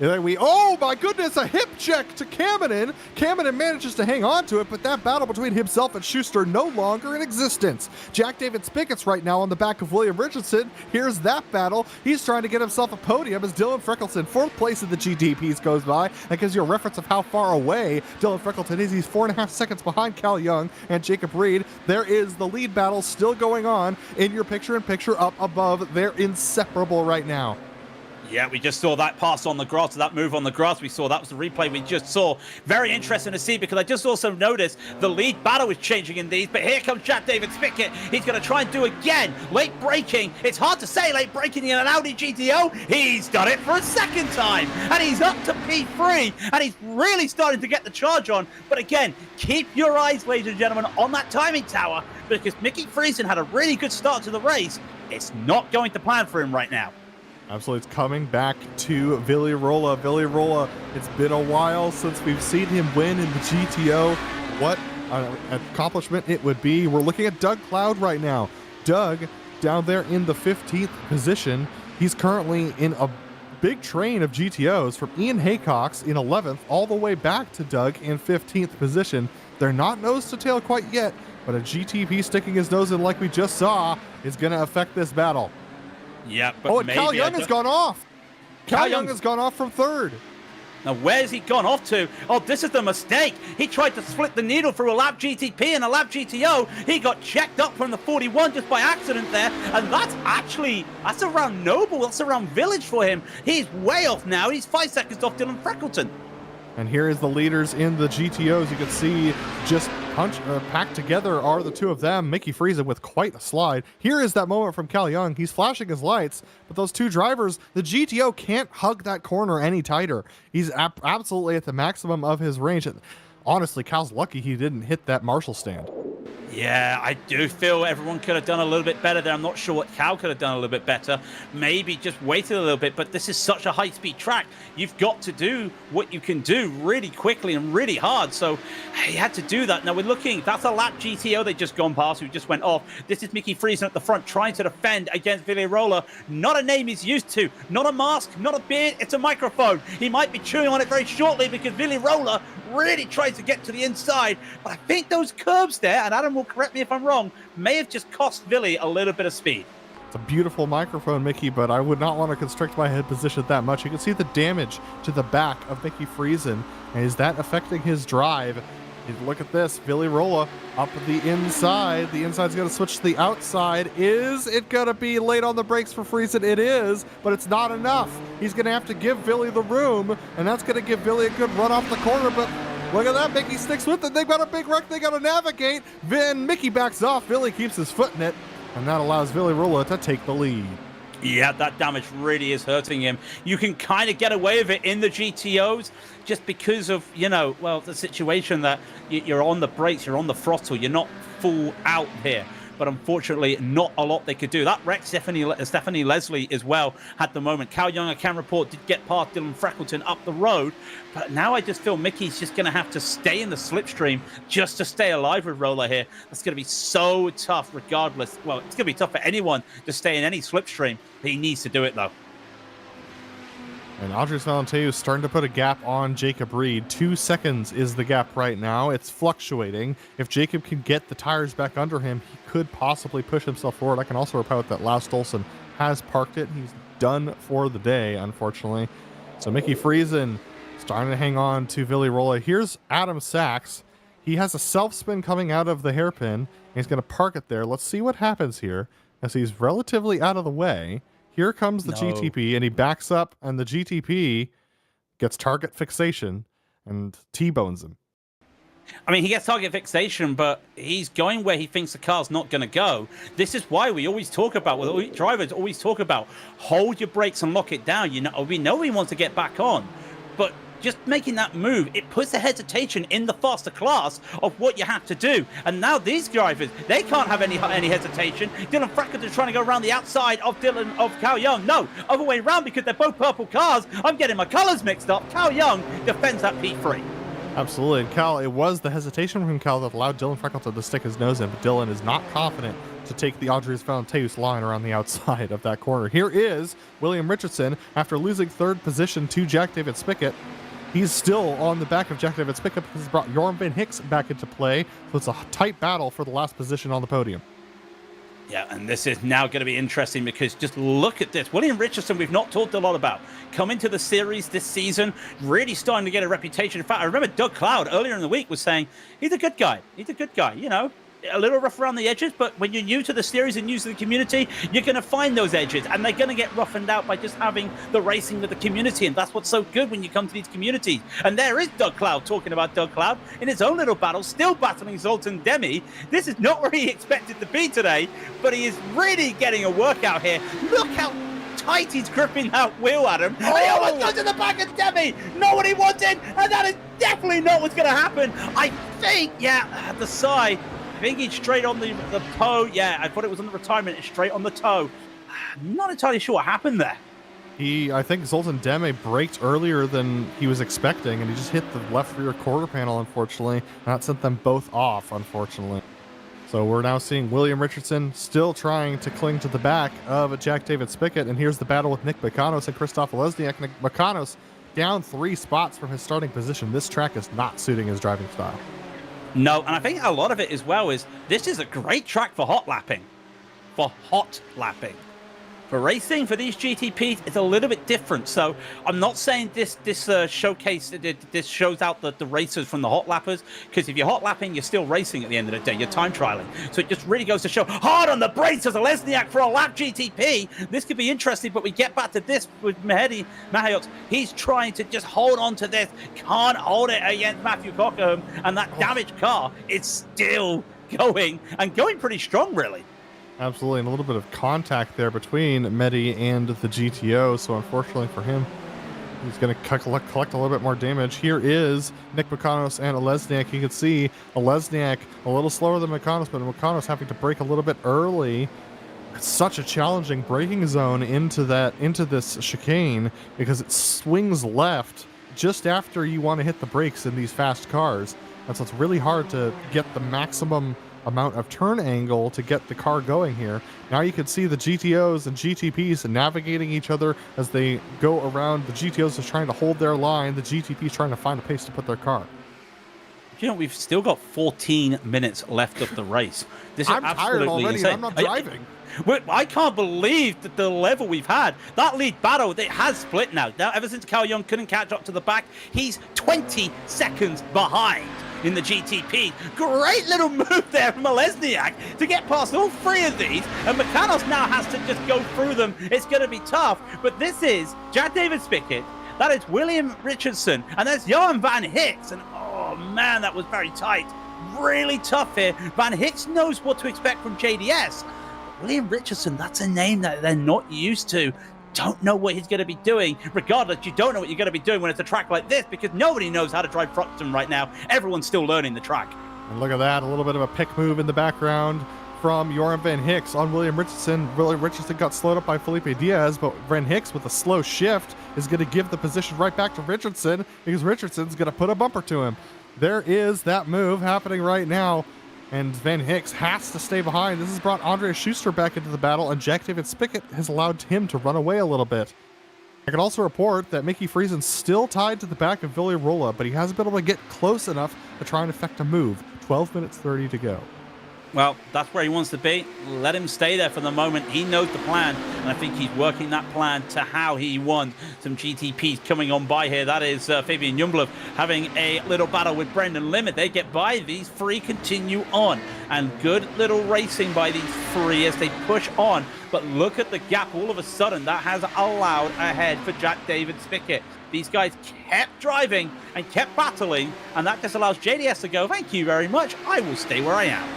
Oh my goodness, a hip check to Kaminen. Kaminen manages to hang on to it, but that battle between himself and Schuster no longer in existence. Jack David Spickett's right now on the back of William Richardson. Here's that battle. He's trying to get himself a podium as Dylan Freckleton, 4th place in the GTPs, goes by. That gives you a reference of how far away Dylan Freckleton is. He's 4.5 seconds behind Cal Young and Jacob Reed. There is the lead battle still going on in your picture-in-picture up above. They're inseparable right now. Yeah, we just saw that pass on the grass, that move on the grass. We saw that was the replay we just saw. Very interesting to see because I just also noticed the lead battle is changing in these. But here comes Jack David Spickett. He's going to try and do again. Late braking. It's hard to say late braking in an Audi GTO. He's done it for a second time. And he's up to P3. And he's really starting to get the charge on. But again, keep your eyes, ladies and gentlemen, on that timing tower because Mickey Friesen had a really good start to the race. It's not going to plan for him right now. Absolutely, it's coming back to Villi Rolla. Villi Rolla, it's been a while since we've seen him win in the GTO. What an accomplishment it would be. We're looking at Doug Cloud right now. Doug, down there in the 15th position. He's currently in a big train of GTOs from Ian Haycox in 11th all the way back to Doug in 15th position. They're not nose to tail quite yet, but a GTP sticking his nose in like we just saw is going to affect this battle. Yeah, but and Cal Young has gone off. Cal Young has gone off from 3rd. Now, where's he gone off to? Oh, this is the mistake. He tried to split the needle through a lap GTP and a lap GTO. He got checked up from the 41 just by accident there. And that's around Noble. That's around Village for him. He's way off now. He's 5 seconds off Dylan Freckleton. And here is the leaders in the GTOs. You can see just packed together are the two of them. Mickey Friesen with quite a slide. Here is that moment from Cal Young. He's flashing his lights, but those two drivers, the GTO can't hug that corner any tighter. He's absolutely at the maximum of his range. Honestly, Cal's lucky he didn't hit that Marshall stand. Yeah, I do feel everyone could have done a little bit better there. I'm not sure what Cal could have done a little bit better. Maybe just waited a little bit, but this is such a high-speed track. You've got to do what you can do really quickly and really hard, so he had to do that. Now we're looking, that's a lap GTO they just gone past who just went off. This is Mickey Friesen at the front trying to defend against Villi Rolla. Not a name he's used to, not a mask, not a beard, it's a microphone. He might be chewing on it very shortly because Villi Rolla really tries to get to the inside, but I think those curbs there, and Adam will correct me if I'm wrong, may have just cost Villi a little bit of speed. It's a beautiful microphone, Mickey, but I would not want to constrict my head position that much. You can see the damage to the back of Mickey Friesen. And is that affecting his drive? Look at this, Villi Rolla up the inside. The inside's going to switch to the outside. Is it going to be late on the brakes for Friesen? It is, but it's not enough. He's going to have to give Villi the room, and that's going to give Villi a good run off the corner, but look at that, Mickey sticks with it. They've got a big wreck they got to navigate. Then Mickey backs off. Villi keeps his foot in it, and that allows Villi Rolla to take the lead. Yeah, that damage really is hurting him. You can kind of get away with it in the GTOs just because of, the situation that you're on the brakes, you're on the throttle, you're not full out here. But unfortunately, not a lot they could do. That wrecked Stephanie Leslie as well at the moment. Cal Young, I can report, did get past Dylan Freckleton up the road. But now I just feel Mickey's just going to have to stay in the slipstream just to stay alive with Roller here. That's going to be so tough regardless. Well, it's going to be tough for anyone to stay in any slipstream. He needs to do it, though. And Andres Valenteu is starting to put a gap on Jacob Reed. 2 seconds is the gap right now. It's fluctuating. If Jacob can get the tires back under him, he could possibly push himself forward. I can also report that Lars Stolson has parked it. He's done for the day, unfortunately. So Mickey Friesen starting to hang on to Villi Rolla. Here's Adam Sachs. He has a self-spin coming out of the hairpin. He's going to park it there. Let's see what happens here as he's relatively out of the way. Here comes the GTP, and he backs up, and the GTP gets target fixation and T-bones him. I mean, he gets target fixation, but he's going where he thinks the car's not going to go. This is why we always talk about, drivers always talk about, hold your brakes and lock it down. We know he wants to get back on, but just making that move, it puts a hesitation in the faster class of what you have to do. And now these drivers, they can't have any hesitation. Dylan Freckleton's trying to go around the outside of Cal Young. No, other way around because they're both purple cars. I'm getting my colors mixed up. Cal Young defends that P3. Absolutely. And Cal, it was the hesitation from Cal that allowed Dylan Freckleton to stick his nose in, but Dylan is not confident to take the Audrey's Valenteus line around the outside of that corner. Here is William Richardson after losing third position to Jack David Spickett. He's still on the back of Jack David Spickett because he's brought Jorn Van Hicks back into play. So it's a tight battle for the last position on the podium. Yeah, and this is now going to be interesting because just look at this. William Richardson, we've not talked a lot about. Coming to the series this season, really starting to get a reputation. In fact, I remember Doug Cloud earlier in the week was saying, he's a good guy. He's a good guy, you know. A little rough around the edges, but when you're new to the series and new to the community, you're going to find those edges, and they're going to get roughened out by just having the racing with the community, and that's what's so good when you come to these communities. And there is Doug Cloud talking about Doug Cloud in his own little battle, still battling Zoltan Demi. This is not where he expected to be today, but he is really getting a workout here. Look how tight he's gripping that wheel, Adam. Oh! He almost goes to the back of Demi. Not what he wanted, and that is definitely not what's going to happen. I think, yeah, the side. I think he's straight on the toe. Yeah, I thought it was on the retirement. It's straight on the toe. I'm not entirely sure what happened there. I think Zoltan Deme braked earlier than he was expecting, and he just hit the left rear quarter panel, unfortunately. And that sent them both off, unfortunately. So we're now seeing William Richardson still trying to cling to the back of Jack David Spickett. And here's the battle with Nick Makanos and Christoph Lesniak. Nick Makanos down 3 spots from his starting position. This track is not suiting his driving style. No, and I think a lot of it as well is this is a great track for hot lapping. For hot lapping. For racing, for these GTPs, it's a little bit different. So I'm not saying this showcase, this shows out the racers from the hot lappers, because if you're hot lapping, you're still racing at the end of the day. You're time trialing. So it just really goes to show hard on the brakes as a Lesniak for a lap GTP. This could be interesting, but we get back to this with Mehdi Mahayoks. He's trying to just hold on to this. Can't hold it against Matthew Cockerham, and that damaged car is still going, and going pretty strong, really. Absolutely, and a little bit of contact there between Mehdi and the GTO, so unfortunately for him, he's going to collect a little bit more damage. Here is Nick Makanos and Lesniak. You can see Lesniak a little slower than Makanos, but Makanos having to brake a little bit early. It's such a challenging braking zone into this chicane because it swings left just after you want to hit the brakes in these fast cars. And so it's really hard to get the maximum amount of turn angle to get the car going here. Now you can see the GTOs and GTPs navigating each other as they go around. The GTOs are trying to hold their line. The GTPs trying to find a pace to put their car. You know, we've still got 14 minutes left of the race. This is I'm tired already. insane. I'm not driving. I can't believe that the level we've had. That lead battle, it has split now. Now, ever since Carl Young couldn't catch up to the back, he's 20 seconds behind in the GTP. Great little move there from Lesniak to get past all 3 of these, and Makanos now has to just go through them. It's going to be tough, but this is Jack David Spickett, that is William Richardson, and there's Johan Van Hicks, and oh man, that was very tight. Really tough here. Van Hicks knows what to expect from JDS. William Richardson, that's a name that they're not used to. Don't know what he's going to be doing. Regardless, you don't know what you're going to be doing when it's a track like this because nobody knows how to drive Thruxton right now. Everyone's still learning the track. And look at that, a little bit of a pick move in the background from Joran Van Hicks on William Richardson. William Richardson got slowed up by Felipe Diaz, but Van Hicks with a slow shift is going to give the position right back to Richardson because Richardson's going to put a bumper to him. There is that move happening right now. And Van Hicks has to stay behind. This has brought Andreas Schuster back into the battle, and Jack David Spickett has allowed him to run away a little bit. I can also report that Mickey Friesen's still tied to the back of Villarrola, but he hasn't been able to get close enough to try and effect a move. 12 minutes 30 to go. Well, that's where he wants to be. Let him stay there for the moment. He knows the plan, and I think he's working that plan to how he won. Some GTPs coming on by here. That is Fabian Jungblöf having a little battle with Brendan Limit. They get by. These 3 continue on, and good little racing by these 3 as they push on. But look at the gap. All of a sudden, that has allowed ahead for Jack David Spickett. These guys kept driving and kept battling, and that just allows JDS to go, thank you very much. I will stay where I am.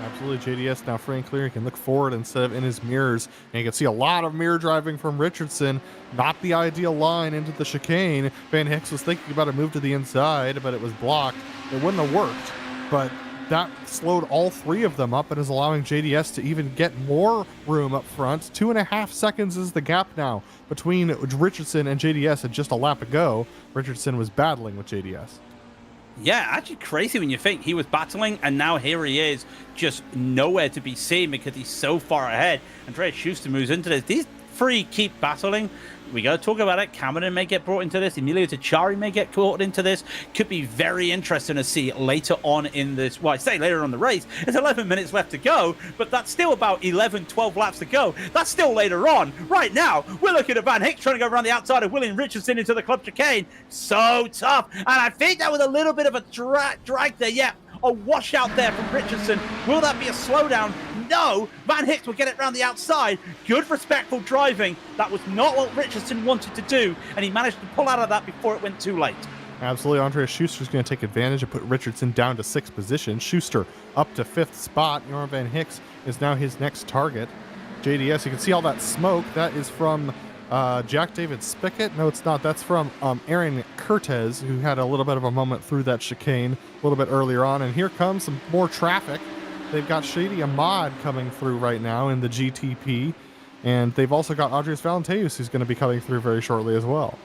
Absolutely, JDS now free and clear. He can look forward instead of in his mirrors. And you can see a lot of mirror driving from Richardson. Not the ideal line into the chicane. Van Hicks was thinking about a move to the inside, but it was blocked. It wouldn't have worked, but that slowed all 3 of them up and is allowing JDS to even get more room up front. 2.5 seconds is the gap now between Richardson and JDS at just a lap ago. Richardson was battling with JDS. Yeah, actually crazy when you think he was battling, and now here he is, just nowhere to be seen because he's so far ahead. Andreas Schuster moves into this. These three keep battling. We got to talk about it. Cameron may get brought into this. Emilio Tachari may get caught into this. Could be very interesting to see later on in this. Well, I say later on in the race. There's 11 minutes left to go, but that's still about 11, 12 laps to go. That's still later on. Right now, we're looking at Van Hicks trying to go around the outside of William Richardson into the club chicane. So tough. And I think that was a little bit of a drag there. Yeah, a washout there from Richardson. Will that be a slowdown? No, Van Hicks will get it around the outside. Good, respectful driving. That was not what Richardson wanted to do, and he managed to pull out of that before it went too late. Absolutely. Andreas Schuster's going to take advantage and put Richardson down to 6th position. Schuster up to 5th spot. Joran Van Hicks is now his next target. JDS, you can see all that smoke. That is from Jack David Spickett. No, it's not. That's from Aaron Curtez, who had a little bit of a moment through that chicane a little bit earlier on. And here comes some more traffic. They've got Shady Ahmad coming through right now in the GTP. And they've also got Andres Valenteus, who's going to be coming through very shortly as well.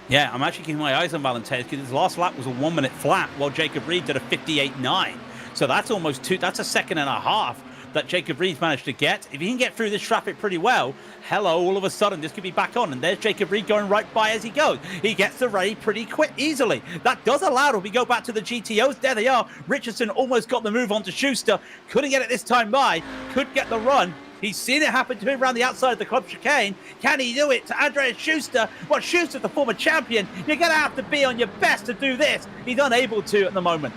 Yeah, I'm actually keeping my eyes on Valenteus because his last lap was a 1 minute flat while Jacob Reed did a 58.9. So that's almost that's a second and a half that Jacob Reed's managed to get. If he can get through this traffic pretty well, hello, all of a sudden this could be back on. And there's Jacob Reed going right by as he goes. He gets the rally pretty quick, easily. That does allow it. We go back to the GTOs. There they are. Richardson almost got the move onto Schuster. Couldn't get it this time by. Could get the run. He's seen it happen to him around the outside of the club chicane. Can he do it to Andreas Schuster? Well, Schuster's the former champion. You're going to have to be on your best to do this. He's unable to at the moment.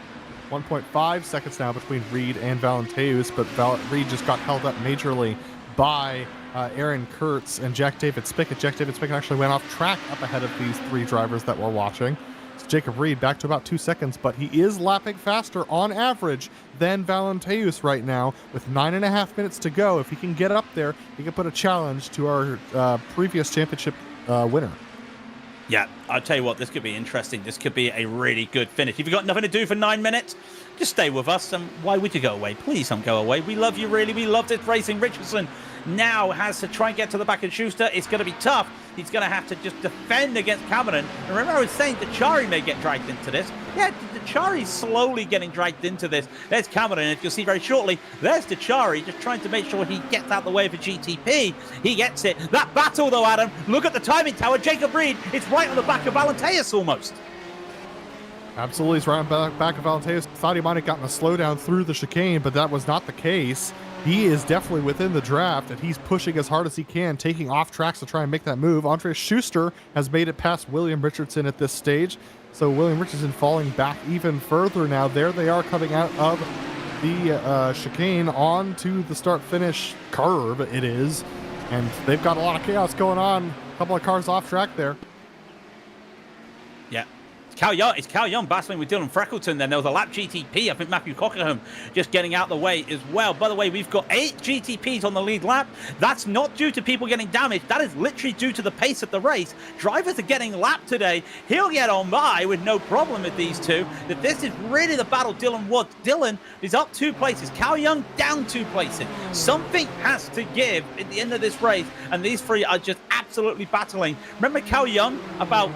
1.5 seconds now between Reed and Valenteus, but Reed just got held up majorly by Aaron Kurtz and Jack David Spickett. Jack David Spickett actually went off track up ahead of these three drivers that we're watching. So Jacob Reed back to about 2 seconds, but he is lapping faster on average than Valenteus right now with 9.5 minutes to go. If he can get up there, he can put a challenge to our previous championship winner. Yeah, I'll tell you what, this could be interesting. This could be a really good finish. If you've got nothing to do for 9 minutes, just stay with us. And why would you go away? Please don't go away. We love you, really. We love this racing. Richardson now has to try and get to the back of Schuster. It's going to be tough. He's going to have to just defend against Cameron. And remember, I was saying Dachari may get dragged into this. Yeah, Dachari's slowly getting dragged into this. There's Cameron, and if you'll see very shortly, there's Dachari just trying to make sure he gets out the way of a GTP. He gets it. That battle, though, Adam, look at the timing tower. Jacob Reed, it's right on the back of Valenteus almost. Absolutely, he's right on the back of Valenteus. Thought he might have gotten a slowdown through the chicane, but that was not the case. He is definitely within the draft, and he's pushing as hard as he can, taking off tracks to try and make that move. Andreas Schuster has made it past William Richardson at this stage, so William Richardson falling back even further now. There they are coming out of the chicane onto the start-finish curve, it is, and they've got a lot of chaos going on. A couple of cars off track there. Yeah. It's Cal Young battling with Dylan Freckleton. Then there was a lap GTP. I think Matthew Cockerham just getting out of the way as well. By the way, we've got 8 GTPs on the lead lap. That's not due to people getting damaged. That is literally due to the pace of the race. Drivers are getting lapped today. He'll get on by with no problem with these two. That this is really the battle Dylan wants. Dylan is up 2 places. Cal Young down 2 places. Something has to give at the end of this race, and these three are just absolutely battling. Remember Cal Young about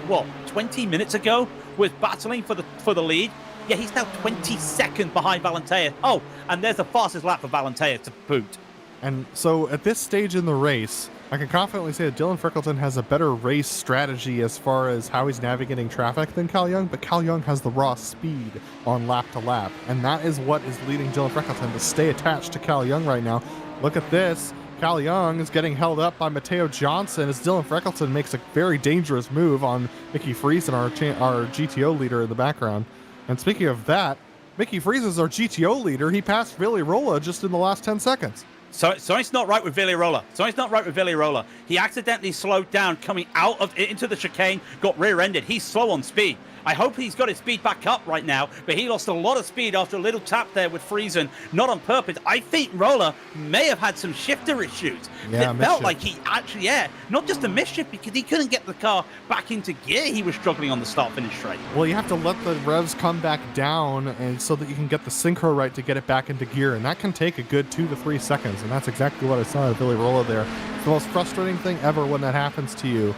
20 minutes ago was battling for the lead. Yeah, he's now 20 seconds behind Valenteus. Oh, and there's the fastest lap for Valenteus to boot. And so at this stage in the race, I can confidently say that Dylan Freckleton has a better race strategy as far as how he's navigating traffic than Cal Young, but Cal Young has the raw speed on lap to lap, and that is what is leading Dylan Freckleton to stay attached to Cal Young right now. Look at this. Cal Young is getting held up by Mateo Johnson as Dylan Freckleton makes a very dangerous move on Mickey Friesen, our GTO leader in the background. And speaking of that, Mickey Friesen is our GTO leader. He passed Billy Rolla just in the last 10 seconds. So it's not right with Villirola. He accidentally slowed down coming out of into the chicane, got rear-ended. He's slow on speed. I hope he's got his speed back up right now, but he lost a lot of speed after a little tap there with Friesen, not on purpose. I think Roller may have had some shifter issues. Yeah, it felt like he actually, not just a misshift, because he couldn't get the car back into gear. He was struggling on the start-finish straight. Well, you have to let the revs come back down and so that you can get the synchro right to get it back into gear, and that can take a good 2 to 3 seconds, and that's exactly what I saw at Billy Rolla there. It's the most frustrating thing ever when that happens to you.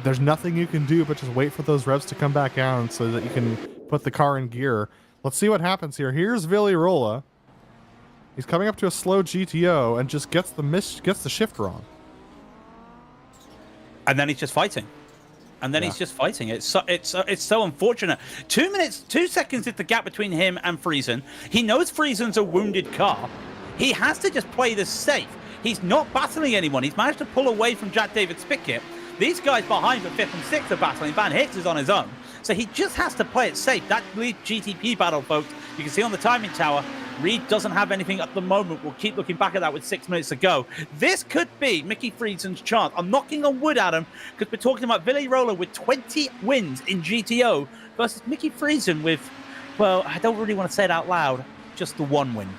There's nothing you can do but just wait for those revs to come back down so that you can put the car in gear. Let's see what happens here. Here's Villirola. He's coming up to a slow GTO and just gets the shift wrong. And then he's just fighting. He's just fighting. It's so unfortunate. 2 minutes, 2 seconds is the gap between him and Friesen. He knows Friesen's a wounded car. He has to just play this safe. He's not battling anyone. He's managed to pull away from Jack David Spickett. These guys behind for 5th and 6th are battling. Van Hicks is on his own. So he just has to play it safe. That lead GTP battle, folks, you can see on the timing tower, Reed doesn't have anything at the moment. We'll keep looking back at that with 6 minutes to go. This could be Mickey Friesen's chance. I'm knocking on wood, Adam, because we're talking about Villirola with 20 wins in GTO versus Mickey Friesen with, well, I don't really want to say it out loud, just the 1 win.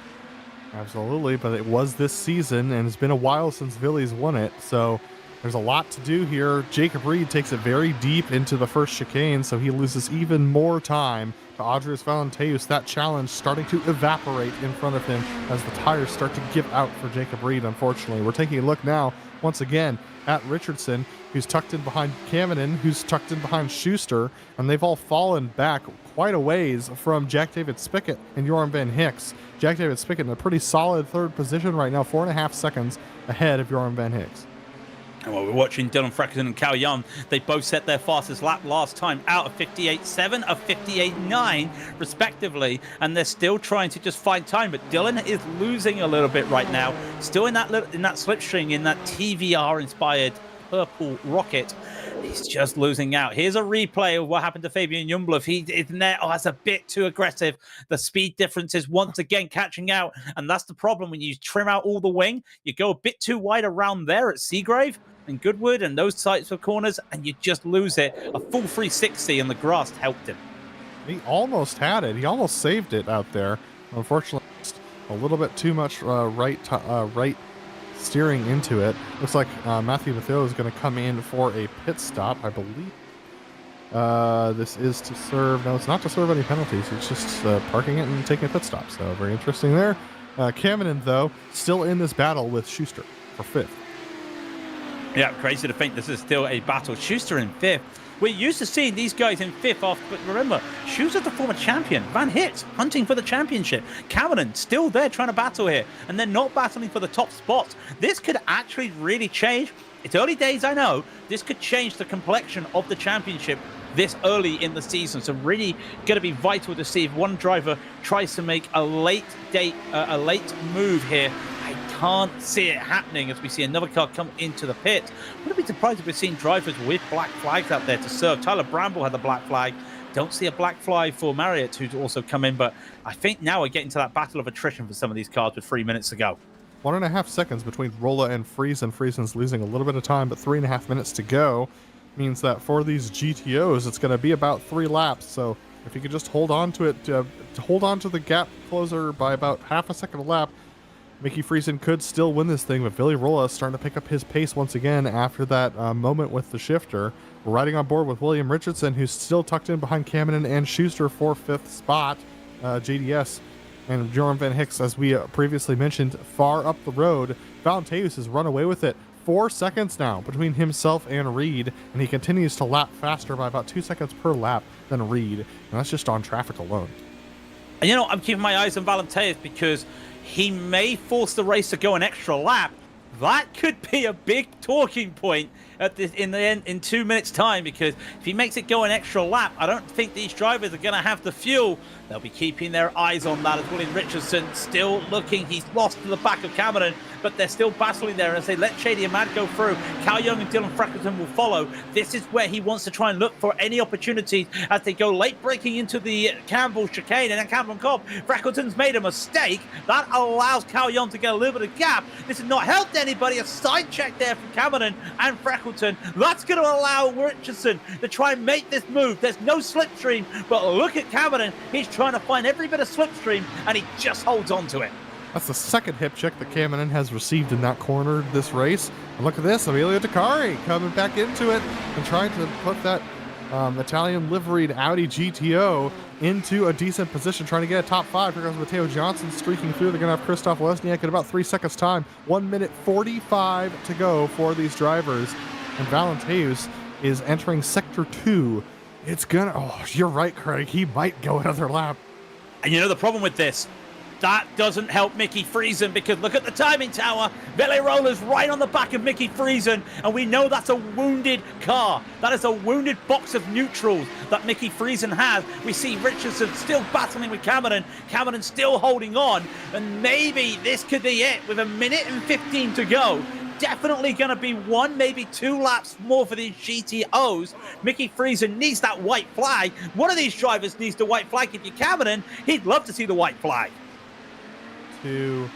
Absolutely, but it was this season, and it's been a while since Villy's won it, so there's a lot to do here. Jacob Reed takes it very deep into the first chicane, so he loses even more time to Audrius Valenteus. That challenge starting to evaporate in front of him as the tires start to give out for Jacob Reed, unfortunately. We're taking a look now, once again, at Richardson, who's tucked in behind Kaminen, who's tucked in behind Schuster, and they've all fallen back quite a ways from Jack David Spickett and Joram Van Hicks. Jack David Spickett in a pretty solid 3rd position right now, 4.5 seconds ahead of Joram Van Hicks. And while we're watching Dylan Freckelton and Cal Young, they both set their fastest lap last time out of 58.7 of 58.9 respectively, and they're still trying to just find time. But Dylan is losing a little bit right now, still in that slipstream, in that TVR inspired purple rocket. He's just losing out. Here's a replay of what happened to Fabian Jumblov. He is there. Oh, that's a bit too aggressive. The speed difference is once again catching out, and that's the problem when you trim out all the wing. You go a bit too wide around there at Seagrave and Goodwood and those types of corners, and you just lose it. A full 360, and the grass helped him. He almost had it. He almost saved it out there. Unfortunately, just a little bit too much right steering into it. Looks like Matthew Matteo is going to come in for a pit stop, I believe. This is to serve... No, it's not to serve any penalties. It's just parking it and taking a pit stop. So very interesting there. Kaminen, though, still in this battle with Schuster for 5th. Yeah, crazy to think this is still a battle. Schuster in 5th. We're used to seeing these guys in 5th off, but remember, Schuster's the former champion. Van Hicks hunting for the championship. Cameron still there trying to battle here, and they're not battling for the top spots. This could actually really change. It's early days, I know. This could change the complexion of the championship this early in the season. So really going to be vital to see if one driver tries to make a late move here. I can't see it happening as we see another car come into the pit. Wouldn't be surprised if we're seeing drivers with black flags out there to serve. Tyler Bramble had the black flag. Don't see a black flag for Marriott, who's also come in, but I think now we're getting to that battle of attrition for some of these cars with 3 minutes to go. 1.5 seconds between Rolla and Friesen. Friesen's losing a little bit of time, but 3.5 minutes to go means that for these GTOs, it's going to be about 3 laps. So if you could just hold on to it, to hold on to the gap closer by about half a second a lap, Mickey Friesen could still win this thing, but Villirola is starting to pick up his pace once again after that moment with the shifter. We're riding on board with William Richardson, who's still tucked in behind Kaminen and Schuster for 5th spot, JDS. And Joram Van Hicks, as we previously mentioned, far up the road. Valenteus has run away with it. 4 seconds now between himself and Reed, and he continues to lap faster by about 2 seconds per lap than Reed. And that's just on traffic alone. And I'm keeping my eyes on Valenteus because he may force the race to go an extra lap. That could be a big talking point in 2 minutes time, because if he makes it go an extra lap, I don't think these drivers are going to have the fuel. They'll be keeping their eyes on that as William Richardson still looking. He's lost to the back of Cameron, but they're still battling there as they let Shady Ahmad go through. Cal Young and Dylan Freckelton will follow. This is where he wants to try and look for any opportunities as they go late breaking into the Campbell chicane and then Campbell Cobb. Freckelton's made a mistake. That allows Cal Young to get a little bit of gap. This has not helped anybody. A side check there from Cameron and Freckelton. That's going to allow Richardson to try and make this move. There's no slipstream, but look at Cameron. He's trying to find every bit of slipstream, and he just holds on to it. That's the second hip check that Kaminen has received in that corner this race. And look at this, Emilio Takari coming back into it and trying to put that Italian liveried Audi GTO into a decent position, trying to get a top 5. Here comes Matteo Johnson streaking through. They're going to have Christoph Lesniak in about 3 seconds time. 1 minute 45 to go for these drivers. And Valenteus is entering Sector 2 It's gonna, oh, you're right, Craig. He might go another lap. And you know the problem with this? That doesn't help Mickey Friesen, because look at the timing tower. Billy Roller's right on the back of Mickey Friesen, and we know that's a wounded car. That is a wounded box of neutrals that Mickey Friesen has. We see Richardson still battling with Cameron. Cameron still holding on, and maybe this could be it with 1:15 to go. Definitely going to be 1, maybe 2 laps more for these GTOs. Mickey Friesen needs that white flag. One of these drivers needs the white flag. If you're Cameron, he'd love to see the white flag. 2,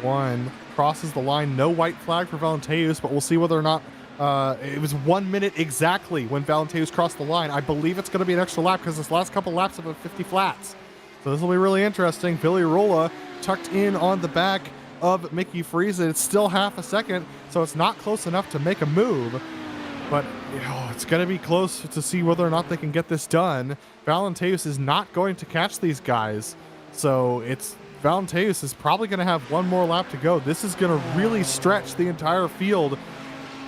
1, crosses the line. No white flag for Valenteus, but we'll see whether or not it was 1 minute exactly when Valenteus crossed the line. I believe it's going to be an extra lap because this last couple laps have been 50 flats. So this will be really interesting. Billy Rolla tucked in on the back of Mickey Friesen. It's still half a second, so it's not close enough to make a move. But it's going to be close to see whether or not they can get this done. Valenteus is not going to catch these guys, so Valenteus is probably going to have 1 more lap to go. This is going to really stretch the entire field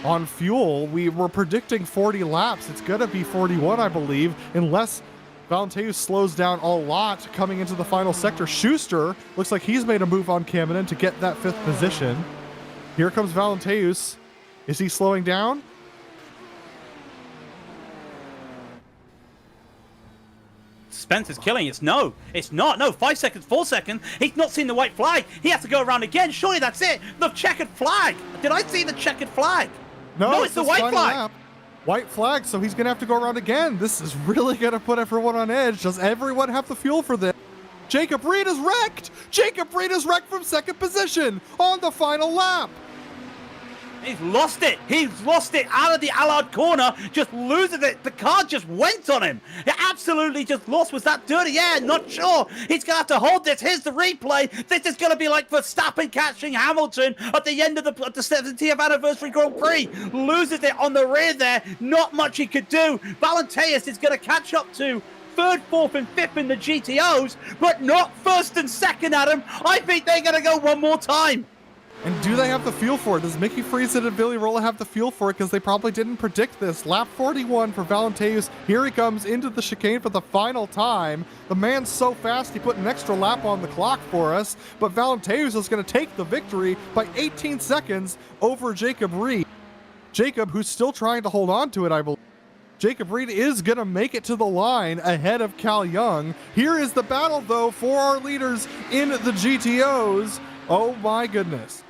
on fuel. We were predicting 40 laps. It's going to be 41, I believe, unless Valenteus slows down a lot coming into the final sector. Schuster looks like he's made a move on Cameron to get that 5th position. Here comes Valenteus. Is he slowing down? Spence is killing. It's not. No, 5 seconds, 4 seconds. He's not seen the white flag. He has to go around again. Surely that's it. The checkered flag. Did I see the checkered flag? No, it's the white flag. Lap. White flag, so he's going to have to go around again. This is really going to put everyone on edge. Does everyone have the fuel for this? Jacob Reed is wrecked. Jacob Reed is wrecked from 2nd position on the final lap. He's lost it. He's lost it out of the Allard corner. Just loses it. The car just went on him. It absolutely just lost. Was that dirty air? Not sure. He's going to have to hold this. Here's the replay. This is going to be like Verstappen catching Hamilton at the end of the 70th anniversary Grand Prix. Loses it on the rear there. Not much he could do. Valenteus is going to catch up to 3rd, 4th, and 5th in the GTOs, but not 1st and 2nd, Adam. I think they're going to go 1 more time. And do they have the fuel for it? Does Mickey Friesen and Billy Rolla have the fuel for it? Because they probably didn't predict this. Lap 41 for Valenteus. Here he comes into the chicane for the final time. The man's so fast, he put an extra lap on the clock for us. But Valenteus is going to take the victory by 18 seconds over Jacob Reed. Jacob, who's still trying to hold on to it, I believe. Jacob Reed is going to make it to the line ahead of Cal Young. Here is the battle, though, for our leaders in the GTOs. Oh, my goodness.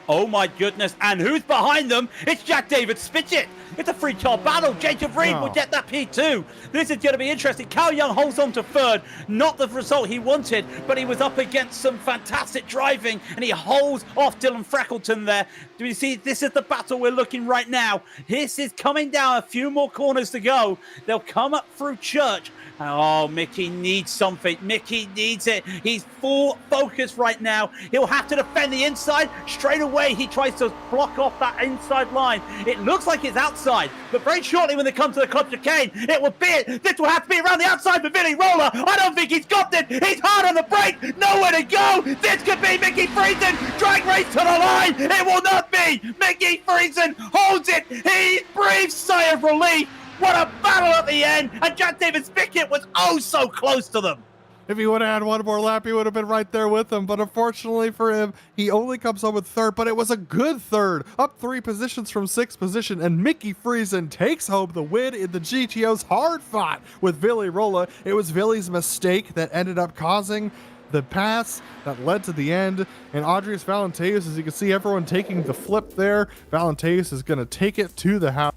Oh my goodness, and who's behind them? It's Jack David Spitchett. It's a 3-car battle. Jacob Reed will get that P2. This is going to be interesting. Cal Young holds on to 3rd. Not the result he wanted, but he was up against some fantastic driving, and he holds off Dylan Freckleton there. Do you see? This is the battle we're looking right now. This is coming down. A few more corners to go. They'll come up through Church. Oh, Mickey needs something. Mickey needs it. He's full focus right now. He'll have to defend the inside. Straight away, he tries to block off that inside line. It looks like it's outside, but very shortly when they come to the Club Chicane, it will be it. This will have to be around the outside for Billy Roller. I don't think he's got it. He's hard on the brake. Nowhere to go. This could be Mickey Friesen. Drag race to the line. It will not be. Mickey Friesen holds it. He breathes sigh of relief. What a battle at the end, and Jack David Spitchett was oh so close to them. If he would have had 1 more lap, he would have been right there with them. But unfortunately for him, he only comes home with 3rd, but it was a good 3rd, up 3 positions from 6th position. And Mickey Friesen takes home the win in the GTOs. Hard fought with Billy Rolla. It was Billy's mistake that ended up causing the pass that led to the end. And Andreas Valenteus, as you can see, everyone taking the flip there. Valenteus is going to take it to the house.